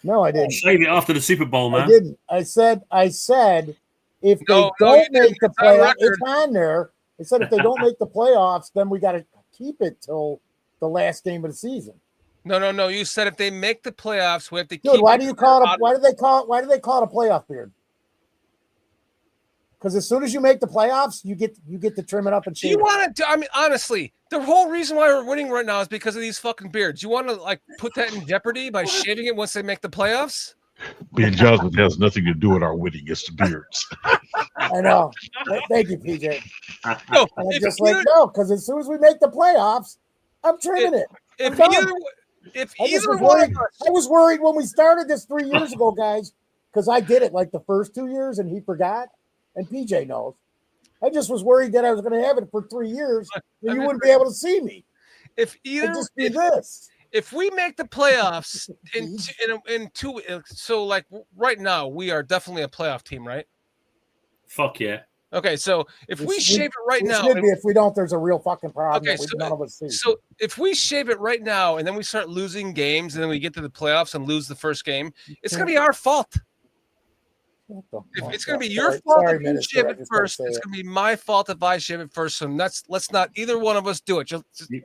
No, I didn't. Shave it after the Super Bowl, man. I didn't. I said if they don't make the playoffs, it's on there. I said if they don't make the playoffs, then we got to keep it till the last game of the season. No. You said if they make the playoffs, we have to keep. Why do you call it? Why do they call it a playoff beard? Because as soon as you make the playoffs, you get to trim it up and shave. You want to? I mean, honestly, the whole reason why we're winning right now is because of these fucking beards. You want to put that in jeopardy by shaving it once they make the playoffs? Ben Johnson has nothing to do with our winning. It's the Beards. I know. Thank you, PJ. No, and I'm just like, no, because as soon as we make the playoffs, I'm trimming it. I'm If done. either one of us, I was worried when we started this 3 years ago, guys, because I did it like the first 2 years and he forgot, and PJ knows. I just was worried that I was going to have it for 3 years and you wouldn't be able to see me. If either I'd just be this. If we make the playoffs in two, so like right now we are definitely a playoff team, right? Fuck yeah. Okay, so if we shave it right now, should be. If we don't, there's a real fucking problem. Okay, that none of us see. So if we shave it right now and then we start losing games and then we get to the playoffs and lose the first game, it's gonna be our fault. If it's going to be your fault if you shave it first, it's going to be my fault if I shave it first. So let's not either one of us do it.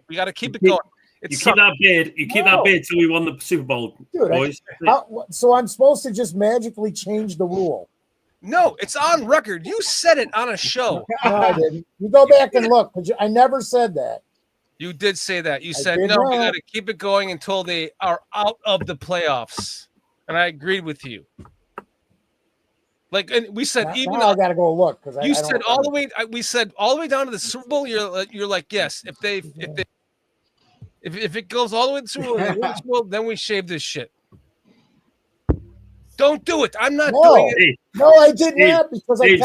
We got to keep it going. You keep that beard. You keep that beard till we won the Super Bowl, dude, boys. So I'm supposed to just magically change the rule? No, it's on record. You said it on a show. No, I didn't. You go back and look, because I never said that. You did say that. You said no. We got to keep it going until they are out of the playoffs, and I agreed with you. Like, and we said now I got to go look because you said all the way. We said all the way down to the Super Bowl. You're like, yes. If it goes all the way to the Super Bowl, then we shave this shit. Don't do it. I'm not doing it. No, I did not because I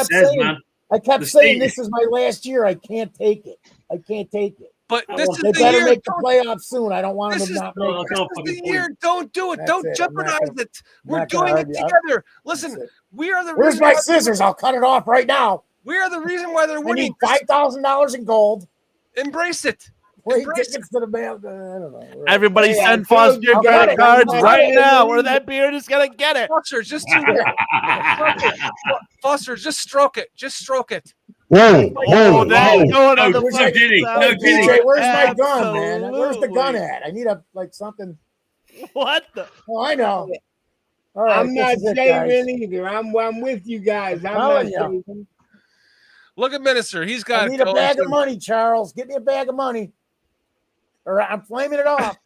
kept saying this is my last year. I can't take it. I can't take it. But this is they the better year. make the playoffs soon. I don't want them to not make it. This is the year. Don't do it. Don't jeopardize it. We're doing it together. Listen, we are the. Where's my scissors? I'll cut it off right now. We are the reason why they're winning. $5,000 in gold. Embrace it. Tickets to the band. I don't know. Everybody send Foster your credit cards right now, or that beard is gonna get it. Foster, just Foster, just stroke it. Just stroke it. Whoa! That's going on the No kidding. No kidding. DJ, where's my gun, man? Where's the gun at? I need something. What the? Oh, I know. All right, I'm not shaving either. I'm with you guys. I'm not shaving. Look at Minister. He's got. I need a bag of money, Charles. Get me a bag of money, or I'm flaming it off.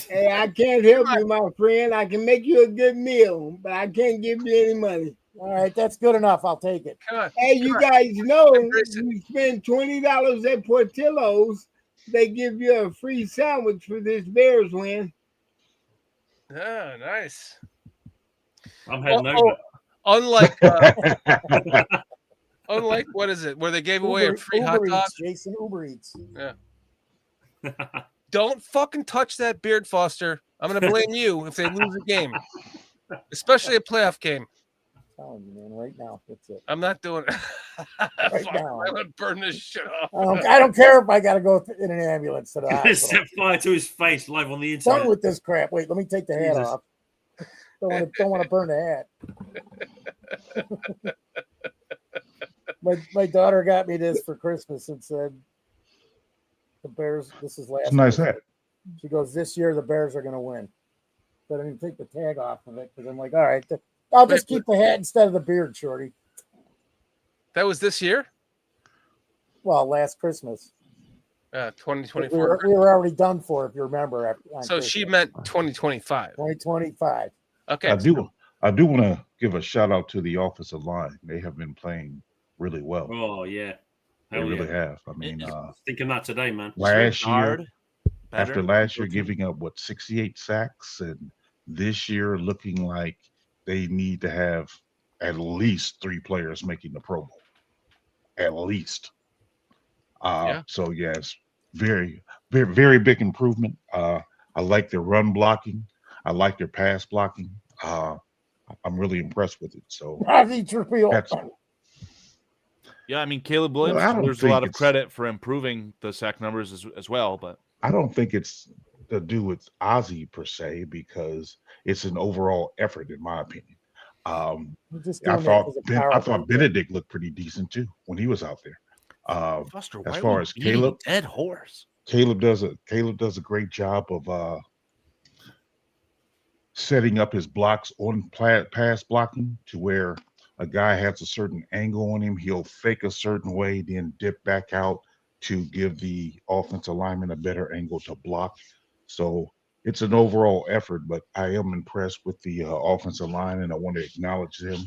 Hey, I can't help you, my friend. I can make you a good meal, but I can't give you any money. All right, that's good enough. I'll take it. Hey, you guys know you spend $20 at Portillo's, they give you a free sandwich for this Bears win. Ah, nice. I'm heading over. Unlike unlike what is it? Where they gave away a free hot dog? Jason, Uber Eats. Yeah. Don't fucking touch that beard, Foster. I'm gonna blame you if they lose a game, especially a playoff game. Telling you, man, right now. That's it. I'm not doing it. Right now. I'm gonna burn this shit off. I don't care if I got to go in an ambulance to the hospital. Set fire to his face live on the internet. Done with this crap. Wait, let me take the hat off. Don't want to burn the hat. My daughter got me this for Christmas and said, "The Bears. This is last." It's a nice hat. She goes, "This year the Bears are going to win." But I didn't take the tag off of it because I'm like, all right. I'll just keep the hat instead of the beard, Shorty. That was this year? Well, last Christmas. 2024. We were already done for, if you remember. So she meant 2025. 2025. Okay. I do want to give a shout out to the offensive line. They have been playing really well. Oh yeah, they really have. I mean, thinking that today, man. After last year giving up 68 sacks, and this year looking like they need to have at least 3 players making the Pro Bowl. At least. So yes, very, very, very big improvement. I like their run blocking. I like their pass blocking. I'm really impressed with it. So yeah, I mean Caleb Williams deserves a lot of credit for improving the sack numbers as well, but I don't think it's to do with Ozzie per se, because it's an overall effort, in my opinion. I thought Benedict looked pretty decent too when he was out there. As far as Caleb, dead horse. Caleb does a great job of setting up his blocks on pass blocking to where a guy has a certain angle on him. He'll fake a certain way, then dip back out to give the offensive lineman a better angle to block. So it's an overall effort, but I am impressed with the offensive line, and I want to acknowledge them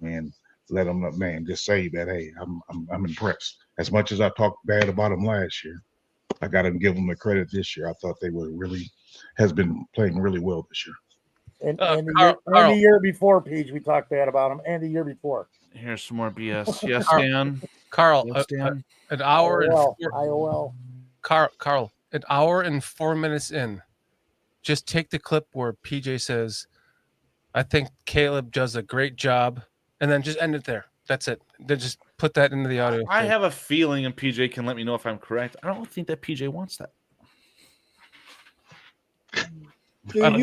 and let them know, man, just say that, hey, I'm impressed. As much as I talked bad about them last year, I got to give them the credit this year. I thought they were has been playing really well this year. And the year before, Peach, we talked bad about him, and the year before. Here's some more BS. Yes, Dan. Carl, Yes, Dan. an hour IOL. Carl, an hour and 4 minutes in. Just take the clip where PJ says, I think Caleb does a great job, and then just end it there. That's it. Then just put that into the audio. I have a feeling, and PJ can let me know if I'm correct. I don't think that PJ wants that. But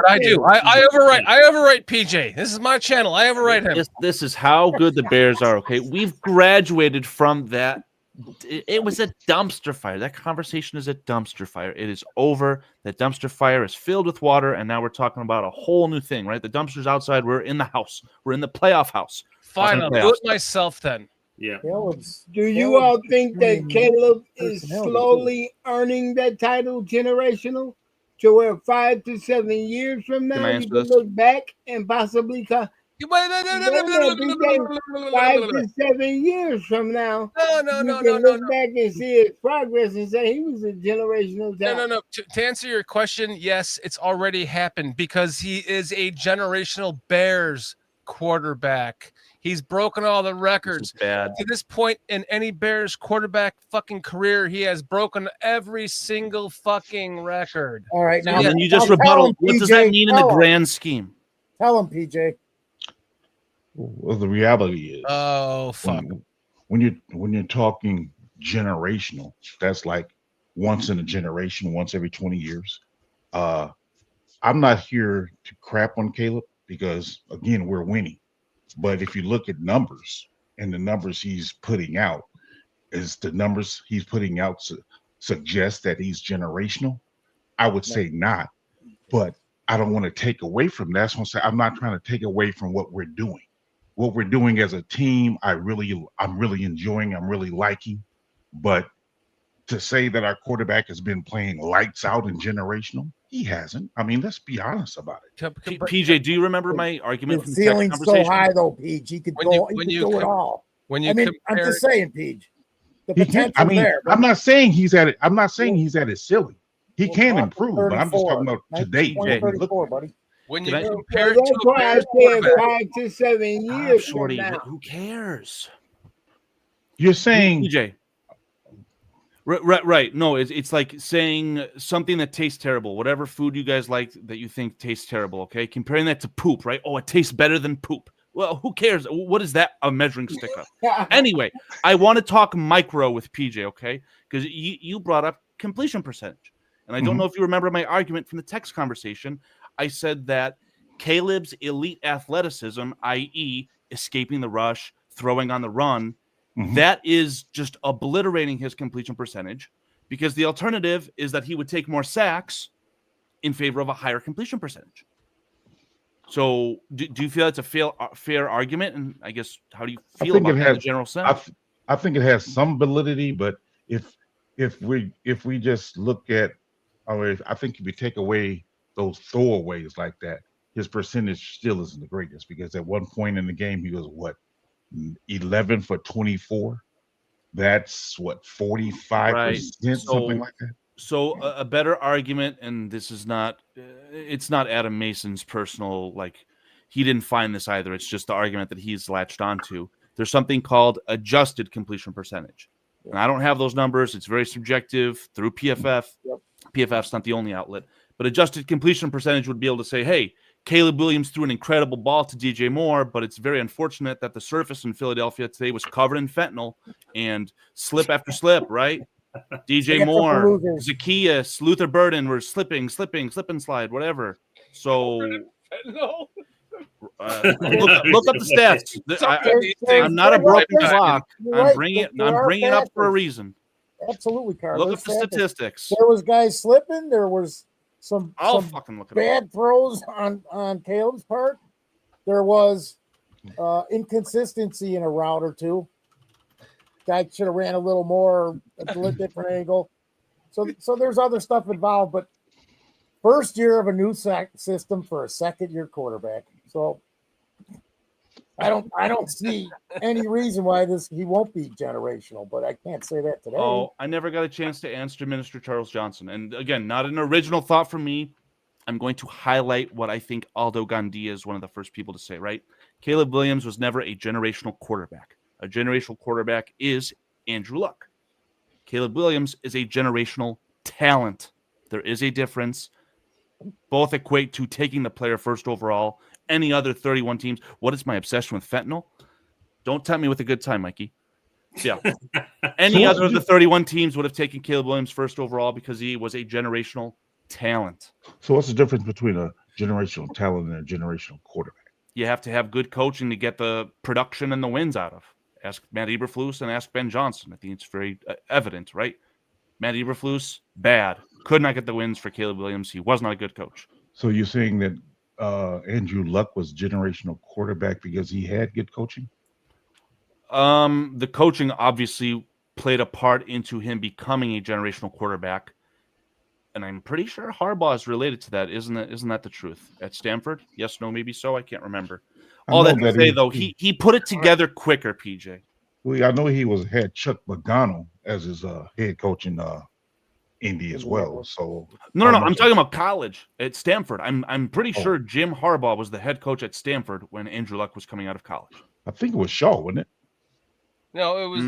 I do. I overwrite PJ. This is my channel. I overwrite him. This is how good the Bears are, okay? We've graduated from that. It was a dumpster fire. That conversation is a dumpster fire. It is over. That dumpster fire is filled with water, and now we're talking about a whole new thing, right? The dumpster's outside. We're in the house. We're in the playoff house. Fine, I'll do it myself then. Yeah. Do you all think that Caleb is slowly earning that title generational? To where 5 to 7 years from now, you can look back and possibly 5 to 7 years from now, you can look back and see his progress and say he was a generational talent. No. To answer your question, yes, it's already happened because he is a generational Bears quarterback. He's broken all the records. Bad. To this point in any Bears quarterback fucking career, he has broken every single fucking record. All right, now and then you just rebuttal. What does that mean in the grand scheme? Tell him, PJ. Well, the reality is, oh fuck, when you're talking generational, that's like once in a generation, once every 20 years. I'm not here to crap on Caleb because again, we're winning. But if you look at numbers and the numbers he's putting out, suggest that he's generational? I would say not, but I don't want to take away from that. That's what I'm saying. I'm not trying to take away from what we're doing. What we're doing as a team, I'm really enjoying, I'm really liking. But to say that our quarterback has been playing lights out and generational, he hasn't. I mean, let's be honest about it. PJ, do you remember my argument? His ceiling's so high, though, PJ. He could do it all. I'm just saying, PJ. The potential there. I'm not saying he's at it. I'm not saying he's at his ceiling. He can improve, but I'm just talking about today. Buddy. When you compare it to 5 to 7 years, Shorty, who cares? You're saying PJ. Right. No, it's like saying something that tastes terrible. Whatever food you guys like that you think tastes terrible, okay? Comparing that to poop, right? Oh, it tastes better than poop. Well, who cares? What is that a measuring stick of? Anyway, I want to talk micro with PJ, okay? Because you brought up completion percentage. And I don't know if you remember my argument from the text conversation. I said that Caleb's elite athleticism, i.e., escaping the rush, throwing on the run, that is just obliterating his completion percentage because the alternative is that he would take more sacks in favor of a higher completion percentage. So do you feel that's a fair argument? And I guess, how do you feel about that in the general sense? I think it has some validity, but if we just look at, I think if you take away those throwaways like that, his percentage still isn't the greatest because at one point in the game, he was 11 for 24. That's 45%, something like that. So a better argument, and this is not, it's not Adam Mason's personal, like, he didn't find this either. It's just the argument that he's latched onto. There's something called adjusted completion percentage. And I don't have those numbers. It's very subjective through PFF. PFF's not the only outlet. But adjusted completion percentage would be able to say, hey, Caleb Williams threw an incredible ball to DJ Moore, but it's very unfortunate that the surface in Philadelphia today was covered in fentanyl and slip after slip, right? DJ Moore, Zacchaeus, Luther Burden were slipping, slip and slide, whatever. So look up the stats. I'm not a broken clock. I'm bringing it up for a reason. Absolutely, Carl. Look up the statistics. There was guys slipping. There was some fucking look bad throws on Caleb's part. There was inconsistency in a route or two. Guy should have ran a little more, a little different angle. So there's other stuff involved, but first year of a new system for a second-year quarterback. So I don't see any reason why he won't be generational, but I can't say that today. Oh, I never got a chance to answer Minister Charles Johnson. And again, not an original thought from me. I'm going to highlight what I think Aldo Gandia is one of the first people to say, right? Caleb Williams was never a generational quarterback. A generational quarterback is Andrew Luck. Caleb Williams is a generational talent. There is a difference. Both equate to taking the player first overall. Any other 31 teams. What is my obsession with fentanyl? Don't tempt me with a good time, Mikey. Yeah. Any other of the 31 teams would have taken Caleb Williams first overall because he was a generational talent. So what's the difference between a generational talent and a generational quarterback? You have to have good coaching to get the production and the wins out of. Ask Matt Eberflus and ask Ben Johnson. I think it's very evident, right? Matt Eberflus, bad. Could not get the wins for Caleb Williams. He was not a good coach. So you're saying that Andrew Luck was generational quarterback because he had good coaching? The coaching obviously played a part into him becoming a generational quarterback. And I'm pretty sure Harbaugh is related to that. Isn't that the truth? At Stanford? Yes, no, maybe so. I can't remember. All that to say, though, he put it together quicker, PJ. Well, I know he had Chuck Pagano as his head coach in Indy as well. So no, I'm talking about college at Stanford. I'm pretty sure Jim Harbaugh was the head coach at Stanford when Andrew Luck was coming out of college. I think it was Shaw, wasn't it? No, it was.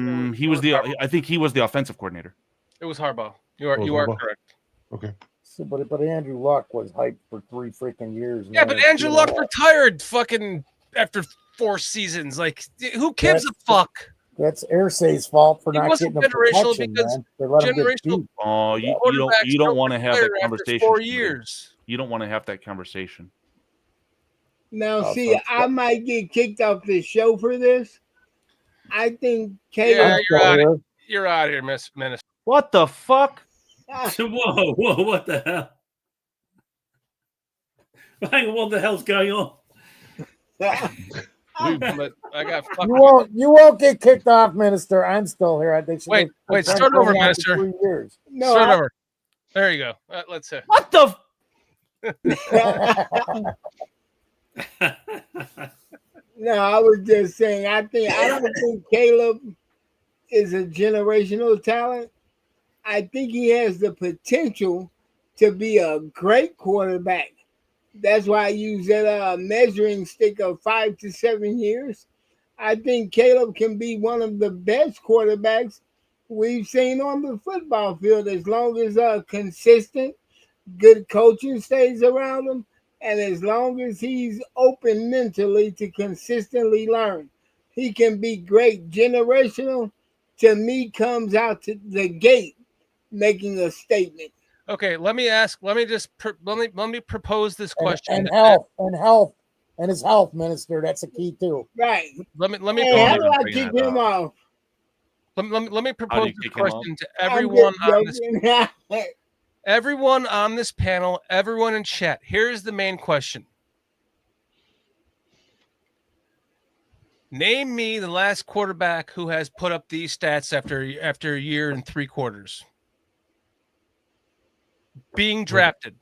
I think he was the offensive coordinator. It was Harbaugh. You are correct. Okay. So, but Andrew Luck was hyped for 3 freaking years. Yeah, but Andrew Luck retired fucking after 4 seasons. Like, who gives a fuck? That's Irsay's fault for not getting a generational protection, because man. They let him get generational. beat. Oh, you don't want to have that conversation. 4 years. You don't want to have that conversation. Now, see, I might get kicked off the show for this. I think Caleb. Yeah, you're out of here, Miss Minister. What the fuck? Whoa, what the hell? Hang on, what the hell's going on? I got you won't get kicked off, Minister. I'm still here. I think. Wait, start over, Minister. 3 years. No, start over. There you go. Let's see. What the? No, I was just saying. I don't think Caleb is a generational talent. I think he has the potential to be a great quarterback. That's why I use that measuring stick of 5 to 7 years. I think Caleb can be one of the best quarterbacks we've seen on the football field as long as consistent, good coaching stays around him, and as long as he's open mentally to consistently learn. He can be great. Generational, to me, comes out to the gate making a statement. Okay, let me propose this question. And his health, Minister. That's a key too. Right. Let me. How do I keep him off? Let me propose this question to everyone on this. Everyone on this panel, everyone in chat. Here's the main question. Name me the last quarterback who has put up these stats after a year and 3 quarters. Being drafted.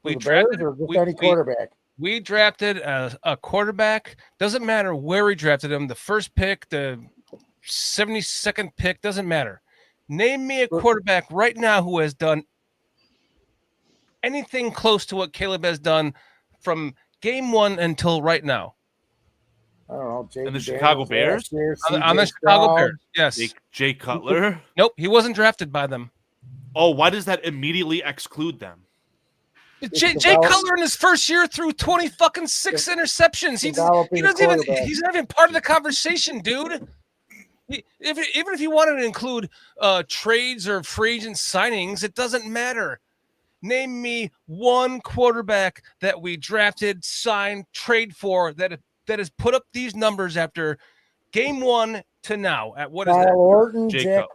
We drafted any quarterback. We drafted a quarterback. Doesn't matter where we drafted him. The first pick, the 72nd pick, doesn't matter. Name me a quarterback right now who has done anything close to what Caleb has done from game 1 until right now. I don't know. And the Chicago Bears? On the Chicago Bears, yes. Jay Cutler? Nope, he wasn't drafted by them. Oh, why does that immediately exclude them? Jay Cutler in his first year threw 20 fucking 6 interceptions. He's not even part of the conversation, dude. Even if you wanted to include trades or free agent signings, it doesn't matter. Name me one quarterback that we drafted, signed, trade for that has put up these numbers after game 1 to now. At what is that? Kyle Orton, Jack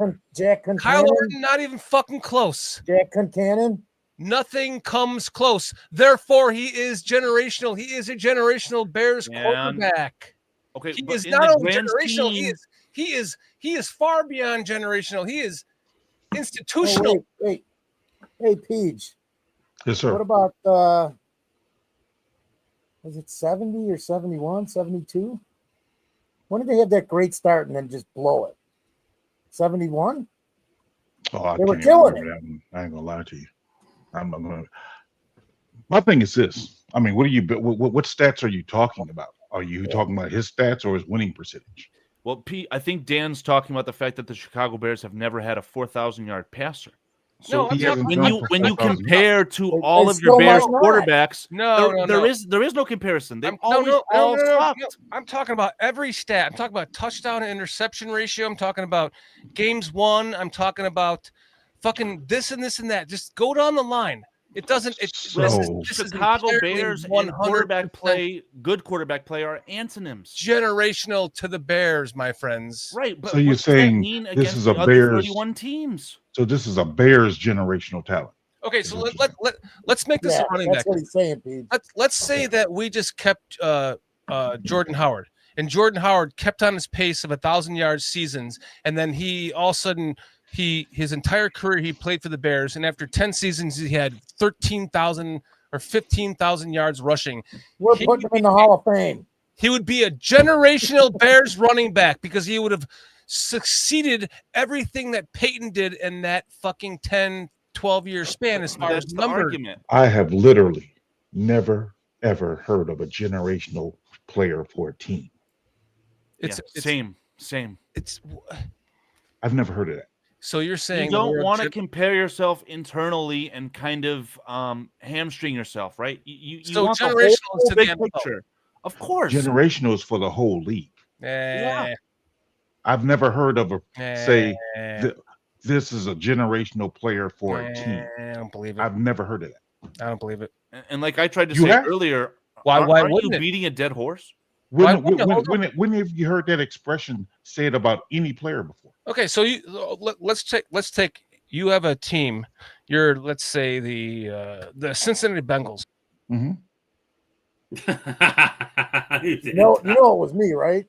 Concannon. Kyle Orton, not even fucking close. Jack Concannon. Nothing comes close. Therefore, he is generational. He is a generational Bears quarterback. Okay, he is not only generational. He is far beyond generational. He is institutional. Hey, Peach. Yes, sir. What about was it 70 or 71, 72? When did they have that great start and then just blow it? 71? Oh, I They were can't killing remember that one. I ain't gonna lie to you. I'm not gonna. My thing is this. I mean, what stats are you talking about? Are you talking about his stats or his winning percentage? Well, Pete, I think Dan's talking about the fact that the Chicago Bears have never had a 4,000-yard passer. So when you compare to all of your Bears quarterbacks, there is no comparison. They've always all sucked. I'm talking about every stat. I'm talking about touchdown to interception ratio. I'm talking about games won. I'm talking about fucking this and this and that. Just go down the line. It doesn't. Chicago Bears and quarterback play, good quarterback play are antonyms. Generational to the Bears, my friends. Right. But so you're saying this is a Bears 31 teams. So this is a Bears generational talent. Okay, so let's make this a running back. That's what he's saying, Pete. Let's say that we just kept Jordan Howard, and Jordan Howard kept on his pace of 1,000 yard seasons, and then he all of a sudden his entire career he played for the Bears, and after 10 seasons he had 13,000 or 15,000 yards rushing. We're putting him in the Hall of Fame. He would be a generational Bears running back because he would have succeeded everything that Peyton did in that fucking 10, 12-year span as far as number. I have literally never, ever heard of a generational player for a team. It's same. I've never heard of that. So you're saying you don't want to compare yourself internally and kind of hamstring yourself, right? You want the whole big picture. Of course. Generational is for the whole league. Yeah. I've never heard of say this is a generational player for a team. I don't believe it. I've never heard of that. I don't believe it. And like I tried to say earlier, why aren't you wouldn't beating a dead horse? When have you heard that expression said about any player before? Okay, so let's take you have a team. You're let's say the Cincinnati Bengals. Mm-hmm. You know it was me, right?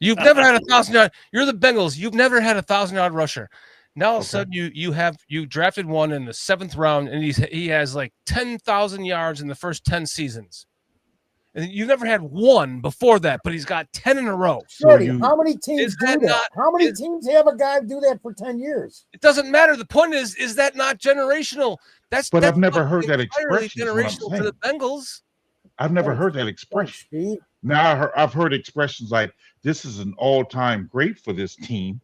You've never had 1,000 yard. You're the Bengals. You've never had 1,000 yard rusher. Now all of a sudden you drafted one in the 7th round, and he has like 10,000 yards in the first 10 seasons. And you've never had one before that, but he's got 10 in a row. Shorty, how many teams do that? How many teams have a guy do that for 10 years? It doesn't matter. The point is that not generational? That's I've never heard that expression. Generational to the Bengals. I've never heard that expression. Now I've heard expressions like this is an all-time great for this team,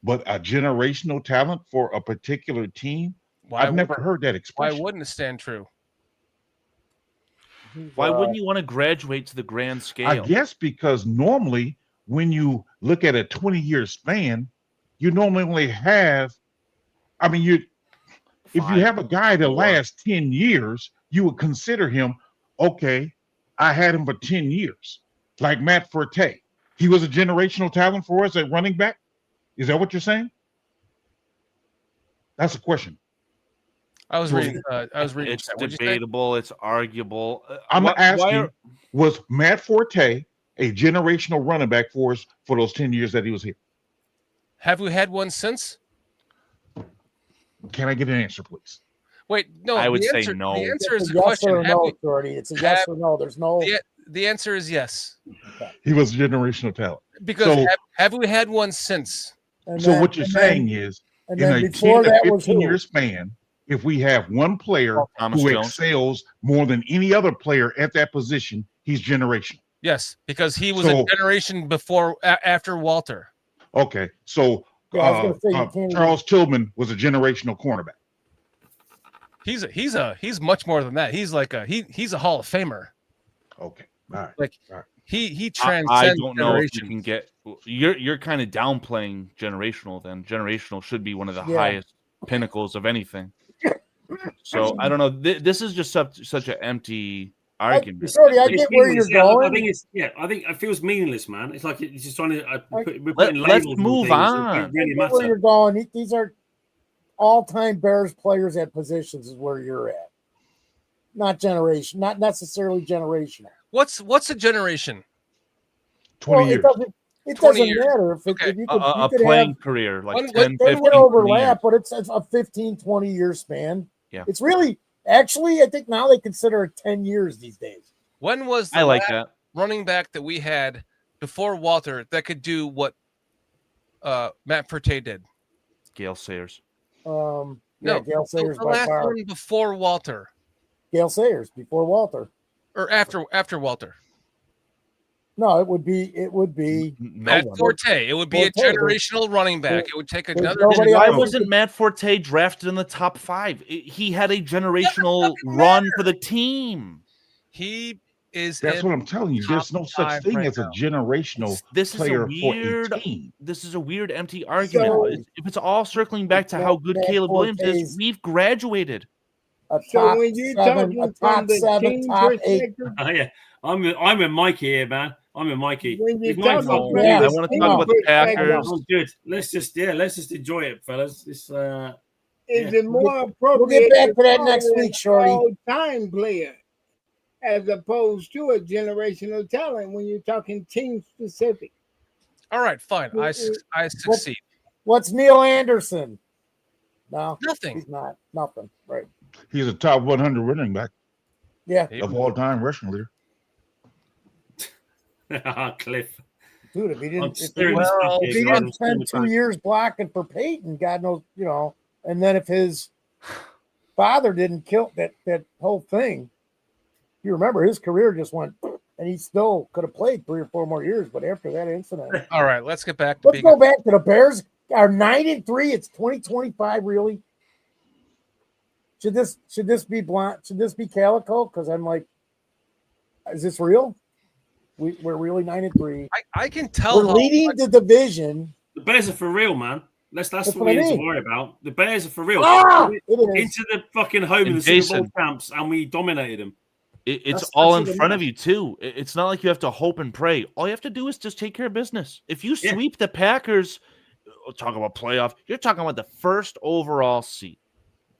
but a generational talent for a particular team. I've never heard that expression. Why wouldn't it stand true? Why wouldn't you want to graduate to the grand scale? I guess because normally when you look at a 20-year span, you normally only have, if you have a guy that lasts 10 years, you would consider him, okay, I had him for 10 years. Like Matt Forte. He was a generational talent for us at running back. Is that what you're saying? That's a question. I was reading. It's debatable. It's arguable. I'm asking: was Matt Forte a generational running back for us for those 10 years that he was here? Have we had one since? Can I get an answer, please? Wait, no. I would say no. The answer is a a yes question. or no, Shorty. It's a yes or no. There's no. The answer is yes. He was a generational talent. Because have we had one since? So what you're saying is, in a 10 to 15-year span, if we have one player who excels more than any other player at that position, he's generational. Yes, because he was a generation before, after Walter. Okay, so Charles Tillman was a generational cornerback. He's much more than that. He's like he's a Hall of Famer. Okay, all right. Like he transcends. I don't know if you can get. You're kind of downplaying generational. Then generational should be one of the highest pinnacles of anything. So I don't know. This is just such an empty argument. Sorry, I get where you're going. I think it feels meaningless, man. It's like it's just trying to. Let's move on. Really I get where you're going. These are all-time Bears players at positions is where you're at. Not necessarily generational. What's a generation? 20 years. It doesn't matter if you could a playing career like 10, they 15, would overlap, 20 but it's a 15, 20-year span. Yeah. It's really Actually, I think now they consider it 10 years these days. When was the I like last that. running back that we had before Walter that could do what Matt Forte did? Gale Sayers. Yeah, No, Gale Sayers the by last far. one before Walter Gale Sayers before Walter. or after Walter. No, it would be Matt Forte. It would be a Forte. generational running back. It would take another. nobody Why else wasn't Matt Forte drafted in the top 5? He had a generational run for the team. He is. That's what I'm telling you. There's no such thing as a generational player for a team. This is a weird, empty argument. If it's all circling back to how good Caleb Williams is, we've graduated. So when you're talking from the team perspective, Oh, yeah, I'm with Mikey here, man. I'm with Mikey. When you're It's my talking fault. from I the want to team talk about the perspective, Packers. I'm good. Let's just enjoy it, fellas. It's is it more We'll appropriate get back to that call next it week, Shorty. all-time player as opposed to a generational talent when you're talking team specific? All right, fine. I succeed. What's Neil Anderson? No, Nothing. He's not. Nothing. Right. He's a top 100 running back Yeah. of all time rushing leader. Cliff. Dude, if he didn't, I'm if he staring didn't, at if this he fucking didn't spend game. 2 years blocking for Peyton, God knows, and then if his father didn't kill that whole thing, you remember his career just went, and he still could have played 3 or 4 more years, but after that incident. All right, let's get back to Let's go back to the Bears. Are 9-3. It's 2025. Really? Should this be blunt? Should this be Calico? Because I'm like, is this real? We're really 9-3. I can tell. We're leading the division. The Bears are for real, man. That's That's what what we I need to mean. worry about. The Bears are for real. It is. Into the fucking home And of the Super Jason- Bowl champs, and we dominated them. It's That's all what in it front is. of you too. It's not like you have to hope and pray. All you have to do is just take care of business. If you sweep the Packers, talk about playoff. You're talking about the first overall seed.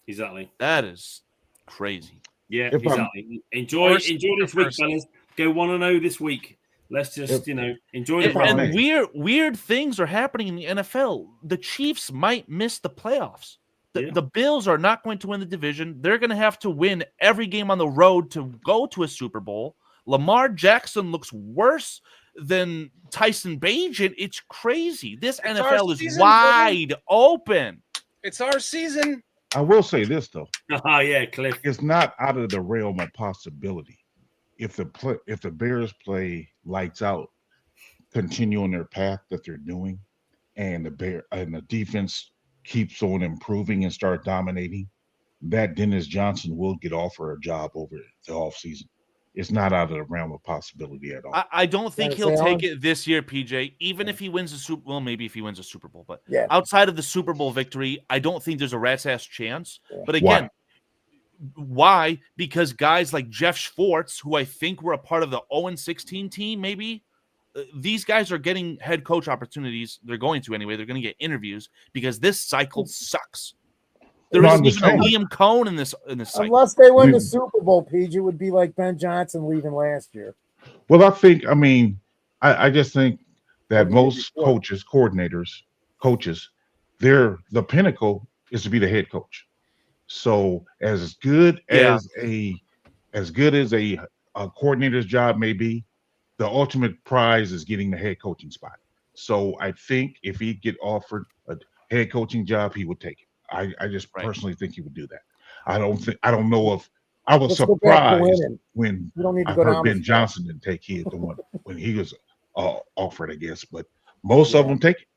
Exactly. That is crazy. Yeah, If I'm- exactly. Enjoy this week, fellas. Go 1-0 this week. Let's just enjoy the And process. weird things are happening in the NFL. The Chiefs might miss the playoffs. The Bills are not going to win the division. They're going to have to win every game on the road to go to a Super Bowl. Lamar Jackson looks worse than Tyson Bagent. It's crazy. This NFL is season, wide open. It's our season. I will say this though. Oh yeah, Cliff. It's not out of the realm of possibility. If the Bears play lights out, continue on their path that they're doing, and the defense keeps on improving and start dominating, that Dennis Johnson will get offered a job over the offseason. It's not out of the realm of possibility at all. I don't think Dennis he'll Allen? take it this year, PJ. Even if he wins the Super Bowl, maybe if he wins a Super Bowl, but Yeah. outside of the Super Bowl victory, I don't think there's a rat's ass chance. Yeah. But again, why? Because guys like Jeff Schwartz, who I think were a part of the 0-16 team, maybe these guys are getting head coach opportunities. They're going to anyway. They're going to get interviews because this cycle sucks. There isn't even a Liam Cohn in this cycle. Unless they win the Super Bowl, Page, it would be like Ben Johnson leaving last year. Well, I just think that most coaches, the pinnacle is to be the head coach. So as good as a coordinator's job may be, the ultimate prize is getting the head coaching spot. So I think if he get offered a head coaching job, he would take it. I just personally think he would do that. I don't know if I was surprised when I heard Ben Johnson didn't take his the one when he was offered, I guess, but most of them take it.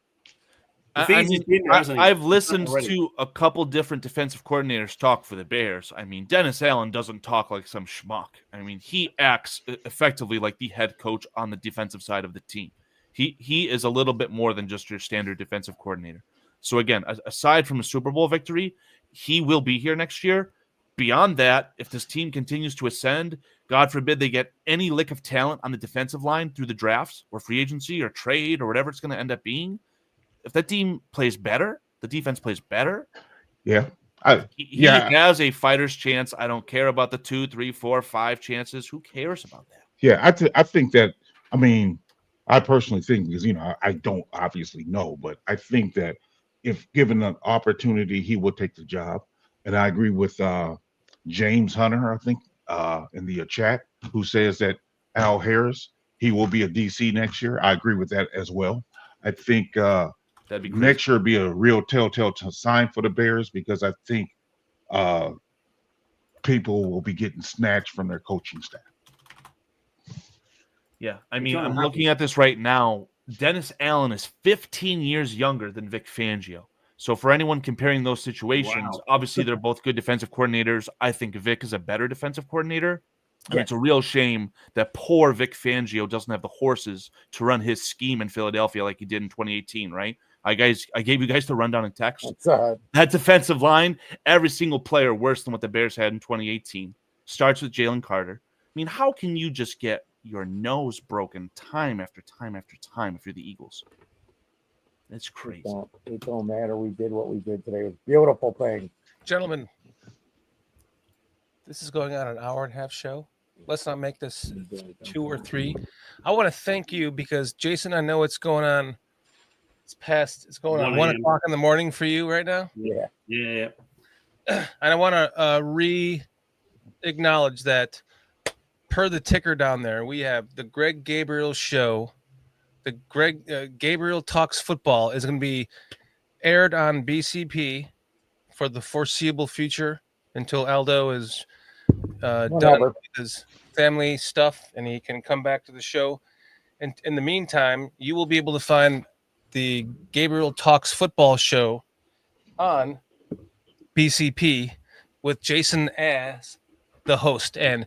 I've listened to a couple different defensive coordinators talk for the Bears. I mean, Dennis Allen doesn't talk like some schmuck. I mean, he acts effectively like the head coach on the defensive side of the team. He is a little bit more than just your standard defensive coordinator. So again, aside from a Super Bowl victory, he will be here next year. Beyond that, if this team continues to ascend, God forbid they get any lick of talent on the defensive line through the drafts or free agency or trade or whatever it's going to end up being, if that team plays better, the defense plays better. Yeah. He has a fighter's chance. I don't care about the 2, 3, 4, 5 chances. Who cares about that? Yeah, I think that, I personally think, because, I don't obviously know, but I think that if given an opportunity, he would take the job. And I agree with James Hunter, I think, in the chat, who says that Al Harris, he will be a DC next year. I agree with that as well. I think That'd be crazy. next year be a real telltale sign for the Bears because I think people will be getting snatched from their coaching staff. Yeah, I mean, I'm looking at this right now. Dennis Allen is 15 years younger than Vic Fangio. So for anyone comparing those situations, obviously they're both good defensive coordinators. I think Vic is a better defensive coordinator. And it's a real shame that poor Vic Fangio doesn't have the horses to run his scheme in Philadelphia like he did in 2018, right? I gave you guys the rundown in text. That defensive line, every single player worse than what the Bears had in 2018. Starts with Jalen Carter. I mean, how can you just get your nose broken time after time after time if you're the Eagles? It's crazy. It don't matter. We did what we did today. It was a beautiful thing. Gentlemen, this is going on an hour and a half show. Let's not make this 2 or 3. I want to thank you because, Jason, I know it's going on. It's going on 1 o'clock in the morning for you right now. Yeah. Yeah. And I want to acknowledge that per the ticker down there, we have the Greg Gabriel Show. The Greg Gabriel Talks Football is going to be aired on BCP for the foreseeable future until Aldo is done with his family stuff and he can come back to the show. And in the meantime, you will be able to find the Gabriel Talks Football Show on BCP with Jason as the host. And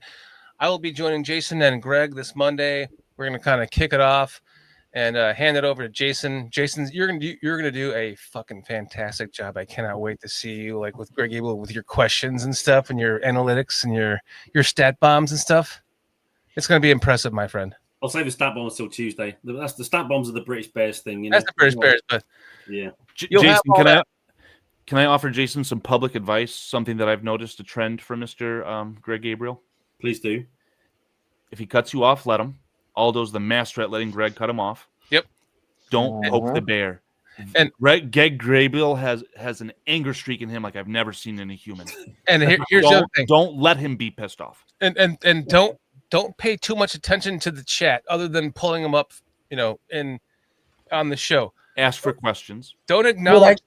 I will be joining Jason and Greg this Monday. We're going to kind of kick it off and hand it over to Jason. Jason, you're gonna do a fucking fantastic job. I cannot wait to see you like with Greg Abel with your questions and stuff and your analytics and your stat bombs and stuff. It's gonna be impressive, my friend. I'll save the stat bombs till Tuesday. That's the stat bombs are the British Bears thing. You know? That's the British Bears, but yeah. Jason, can I offer Jason some public advice? Something that I've noticed a trend for Mr. Greg Gabriel. Please do. If he cuts you off, let him. Aldo's the master at letting Greg cut him off. Yep. Don't poke the bear. And Greg Gabriel has an anger streak in him like I've never seen in a human. And here's the other thing. Don't let him be pissed off. And don't pay too much attention to the chat other than pulling them up, on the show. Ask for questions. Don't acknowledge.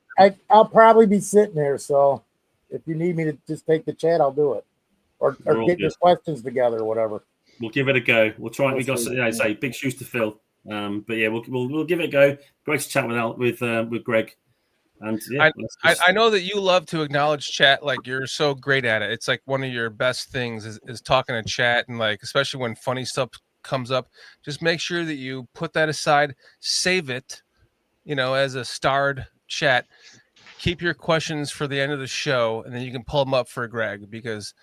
I'll probably be sitting there, so if you need me to just take the chat, I'll do it, or get your questions together, or whatever. We'll give it a go. We'll try. We got say big shoes to fill. But yeah, we'll give it a go. Great to chat with Greg. And yeah, I know that you love to acknowledge chat. Like you're so great at it. It's like one of your best things is talking to chat, and like especially when funny stuff comes up, just make sure that you put that aside, save it, as a starred chat. Keep your questions for the end of the show, and then you can pull them up for Greg because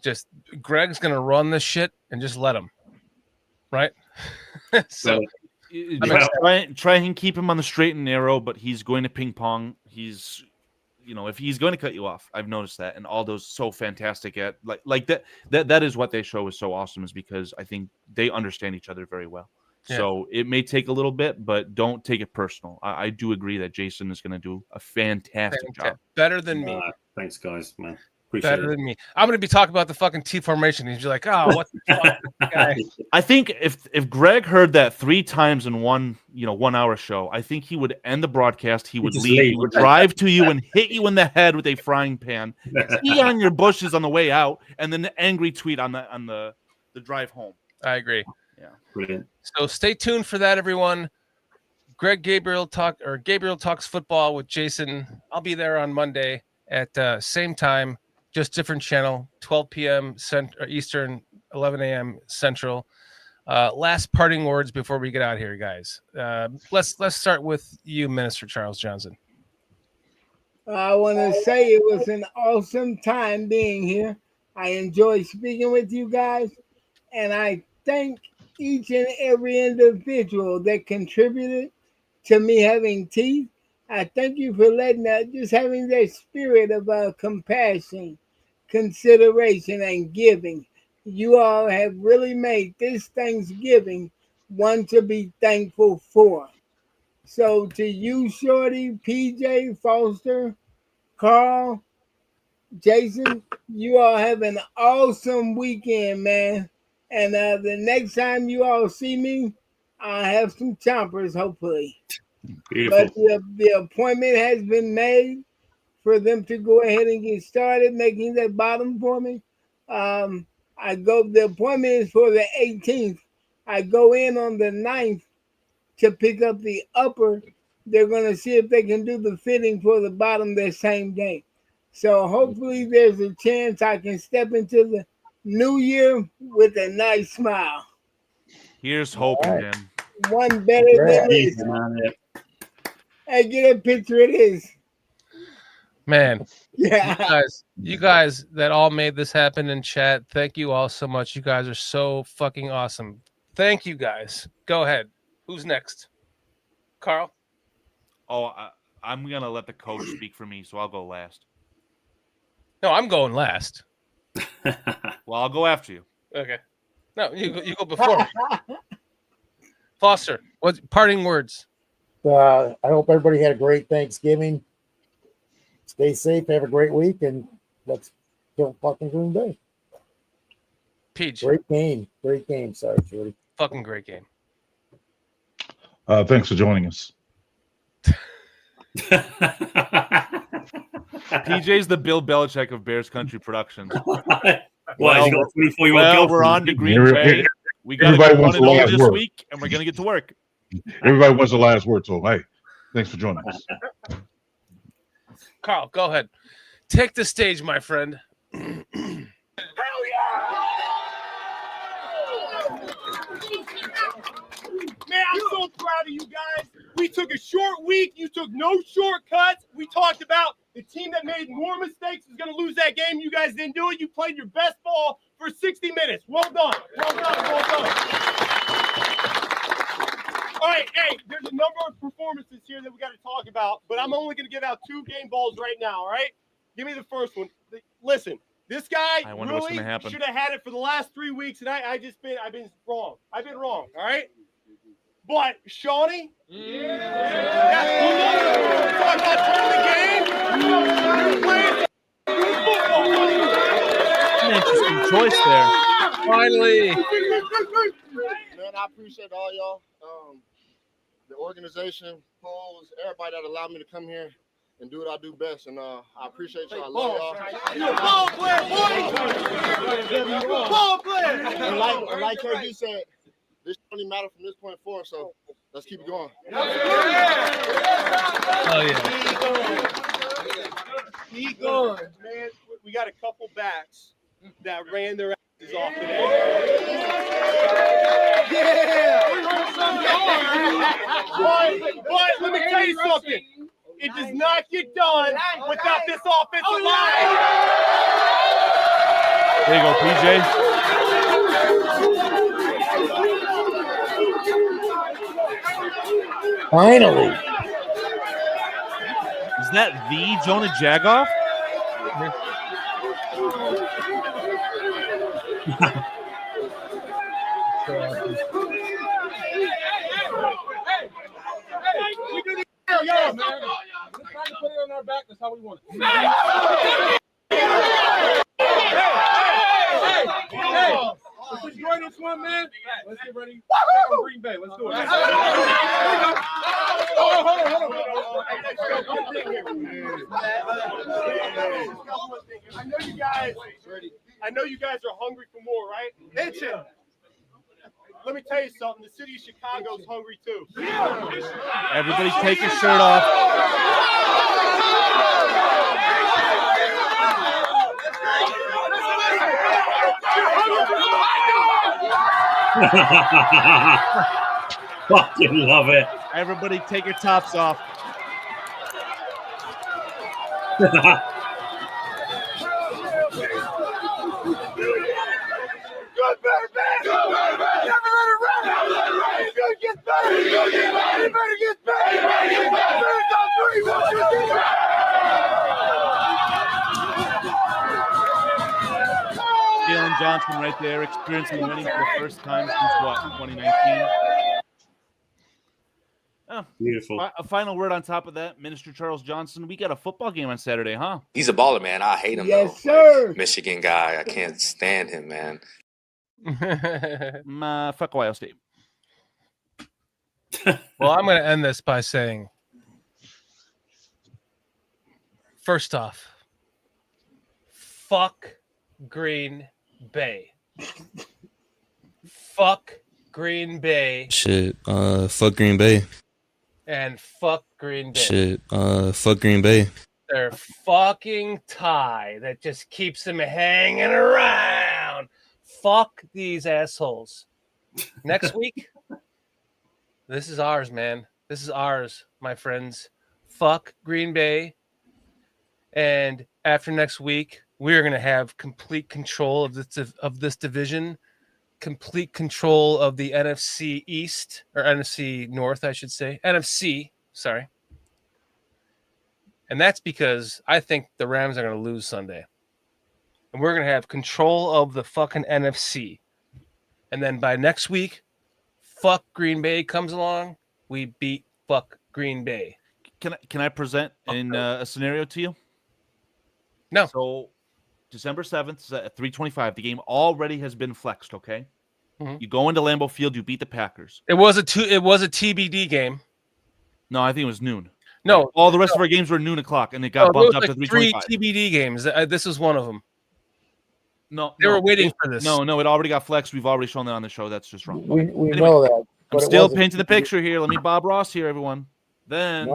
just Greg's gonna run this shit and just let him. Right? So try and keep him on the straight and narrow, but he's going to ping pong. He's if he's going to cut you off, I've noticed that, and Aldo's so fantastic at like that is what they show is so awesome, is because I think they understand each other very well. Yeah. So it may take a little bit, but don't take it personal. I do agree that Jason is going to do a fantastic job. Better than me. Thanks, guys, man. Better than me. I'm going to be talking about the fucking T formation. He's like, oh, what the fuck, guy? I think if Greg heard that 3 times in one 1 hour show, I think he would end the broadcast. He would leave. He would drive to you and hit you in the head with a frying pan, pee on your bushes on the way out, and then the angry tweet on the drive home. I agree. Yeah, brilliant. So stay tuned for that, everyone. Gabriel Talks Football with Jason. I'll be there on Monday at same time. Just different channel, 12 p.m. Eastern, 11 a.m. Central. Last parting words before we get out here, guys. Let's start with you, Minister Charles Johnson. I want to say it was an awesome time being here. I enjoyed speaking with you guys, and I thank each and every individual that contributed to me having teeth. I thank you for just having that spirit of compassion, consideration, and giving. You all have really made this Thanksgiving one to be thankful for. So to you, Shorty, PJ, Foster, Carl, Jason, you all have an awesome weekend, man. And the next time you all see me, I'll have some chompers, hopefully. Beautiful. But the appointment has been made for them to go ahead and get started making that bottom for me. The appointment is for the 18th. I go in on the 9th to pick up the upper. They're going to see if they can do the fitting for the bottom that same day. So hopefully there's a chance I can step into the new year with a nice smile. Here's hoping, Jim. One better than this. Hey, get a picture of this. Man, Yeah. you guys that all made this happen in chat, thank you all so much. You guys are so fucking awesome. Thank you guys. Go ahead. Who's next? Carl? Oh, I'm going to let the coach speak for me, so I'll go last. No, I'm going last. Well, I'll go after you. Okay. No, you go before me. Foster, what parting words? I hope everybody had a great Thanksgiving. Stay safe, have a great week, and let's kill fucking Green Bay. Peach. Great game. Sorry, Jordy. Fucking great game. Thanks for joining us. PJ's the Bill Belichick of Bears Country Productions. Well, we're on to Green Bay. We got to get 1-0 this week, and we're going to get to work. Everybody wants the last word, so hey, thanks for joining us. Carl, go ahead. Take the stage, my friend. Hell Man, I'm so proud of you guys. We took a short week. You took no shortcuts. We talked about the team that made more mistakes is going to lose that game. You guys didn't do it. You played your best ball for 60 minutes. Well done. Well done. Well done. All right, hey, there's a number of performances here that we got to talk about, but I'm only going to give out 2 game balls right now, all right? Give me the first one. Listen, this guy really should have had it for the last 3 weeks, and I've been wrong. I've been wrong, all right? But Shawnee, talk about turning the game. You're playing football. An interesting choice there. Finally. Man, I appreciate all y'all. The organization, polls, everybody that allowed me to come here and do what I do best. And I appreciate y'all. I love y'all. You're a ball player, boy. Ball player. And like KG said, this only matter from this point forward. So let's keep it going. Oh yeah. Keep going, man. We got a couple backs that ran their asses off today. But let me tell you something. It does not get done without this offensive line. There you go, PJ. Finally. Is that the Jonah Jagoff? Yo, man. Let's try to put it on our back. That's how we want it. Hey. Let's enjoy this one, man. Let's get ready. On Green Bay. Let's do it. Hold on. I know you guys are hungry for more, right? Itching. Let me tell you something. The city of Chicago is hungry too. Everybody take your shirt off. Fucking love it. Everybody take your tops off. Good better, man. Never let it run. It's gonna get better. It better get better. Bears on 3. 1, 2, 3. Jalen Johnson right there, experiencing winning for the first time since what, 2019? Beautiful. A final word on top of that, Minister Charles Johnson. We got a football game on Saturday, huh? He's a baller, man. I hate him. Yes, though. sir. Like, Michigan guy. I can't stand him, man. Fuck Ohio State. Well, I'm going to end this by saying, first off, fuck Green Bay. Fuck Green Bay. Shit. Fuck Green Bay. And fuck Green Bay. Shit. Fuck Green Bay. Their fucking tie that just keeps them hanging around. Fuck these assholes. Next week, this is ours, man. This is ours, my friends. Fuck Green Bay. And after next week, we're going to have complete control of this division, complete control of the NFC East, or NFC North, I should say. NFC, sorry. And that's because I think the Rams are going to lose Sunday. And we're going to have control of the fucking NFC. And then by next week, fuck Green Bay comes along, we beat fuck Green Bay. Can I present in a scenario to you? No. So December 7th at 3:25. The game already has been flexed, okay? Mm-hmm. You go into Lambeau Field, you beat the Packers. It was a TBD game. No, I think it was noon. No. All the rest of our games were noon o'clock, and it got bumped up to 3:25. 3 TBD games. This was one of them. No, they were waiting for this. No, it already got flexed. We've already shown that on the show. That's just wrong. We Anyway, know that. I'm but it still wasn't- painting the picture here. Let me Bob Ross here, everyone. Then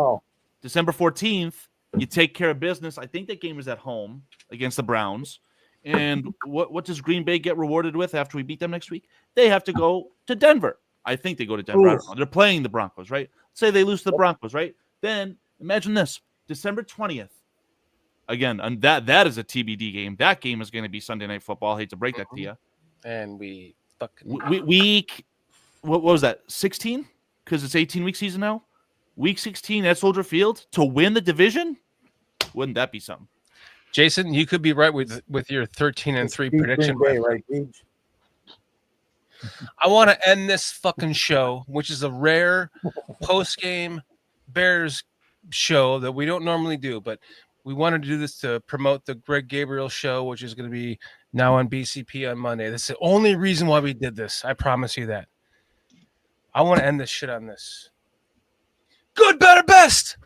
December 14th, you take care of business. I think that game is at home against the Browns. And what does Green Bay get rewarded with after we beat them next week? They have to go to Denver. I think they go to Denver. I don't know. They're playing the Broncos, right? Say they lose to the Broncos, right? Then imagine this: December 20th. Again, and that is a TBD game. That game is going to be Sunday Night Football. I hate to break that to you. And we fucking week. What was that? 16? Because it's 18-week season now. Week 16 at Soldier Field to win the division. Wouldn't that be something? Jason, you could be right with your 13-3 prediction. Green Bay, right, Beach? I want to end this fucking show, which is a rare post-game Bears show that we don't normally do, but we wanted to do this to promote the Greg Gabriel show, which is going to be now on BCP on Monday. That's the only reason why we did this. I promise you that. I want to end this shit on this. Good, better, best.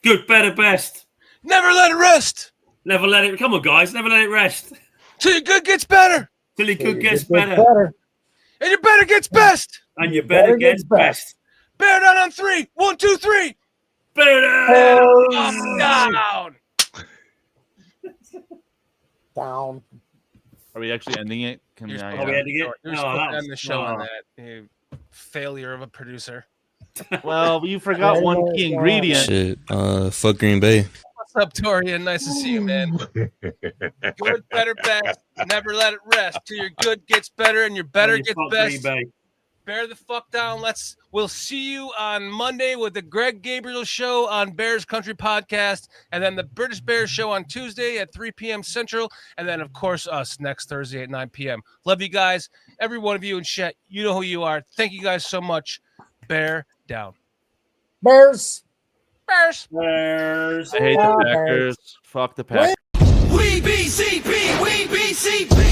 Good, better, best. Never let it rest. Never let it. Come on, guys. Never let it rest. Till your good gets better. Till your good gets better. And your better gets best. And your better gets best. Bear down on 3. 1, 2, 3. Bear down. Down. Down. Are we actually ending it? Can You're I, supposed to end No, the show on that. You failure of a producer. Well, you forgot one key ingredient. Shit. Fuck Green Bay. What's up, Torian? Nice to see you, man. Good, better, best. Never let it rest till your good gets better and your better gets best. Bear the fuck down. We'll see you on Monday with the Greg Gabriel show on Bears Country Podcast, and then the British Bears show on Tuesday at 3 p.m. Central, and then of course us next Thursday at 9 p.m. Love you guys, every one of you in chat. You know who you are. Thank you guys so much. Bear down. Bears. Bears. Bears. I hate the Packers. Fuck the Packers. We BCP, we BCP.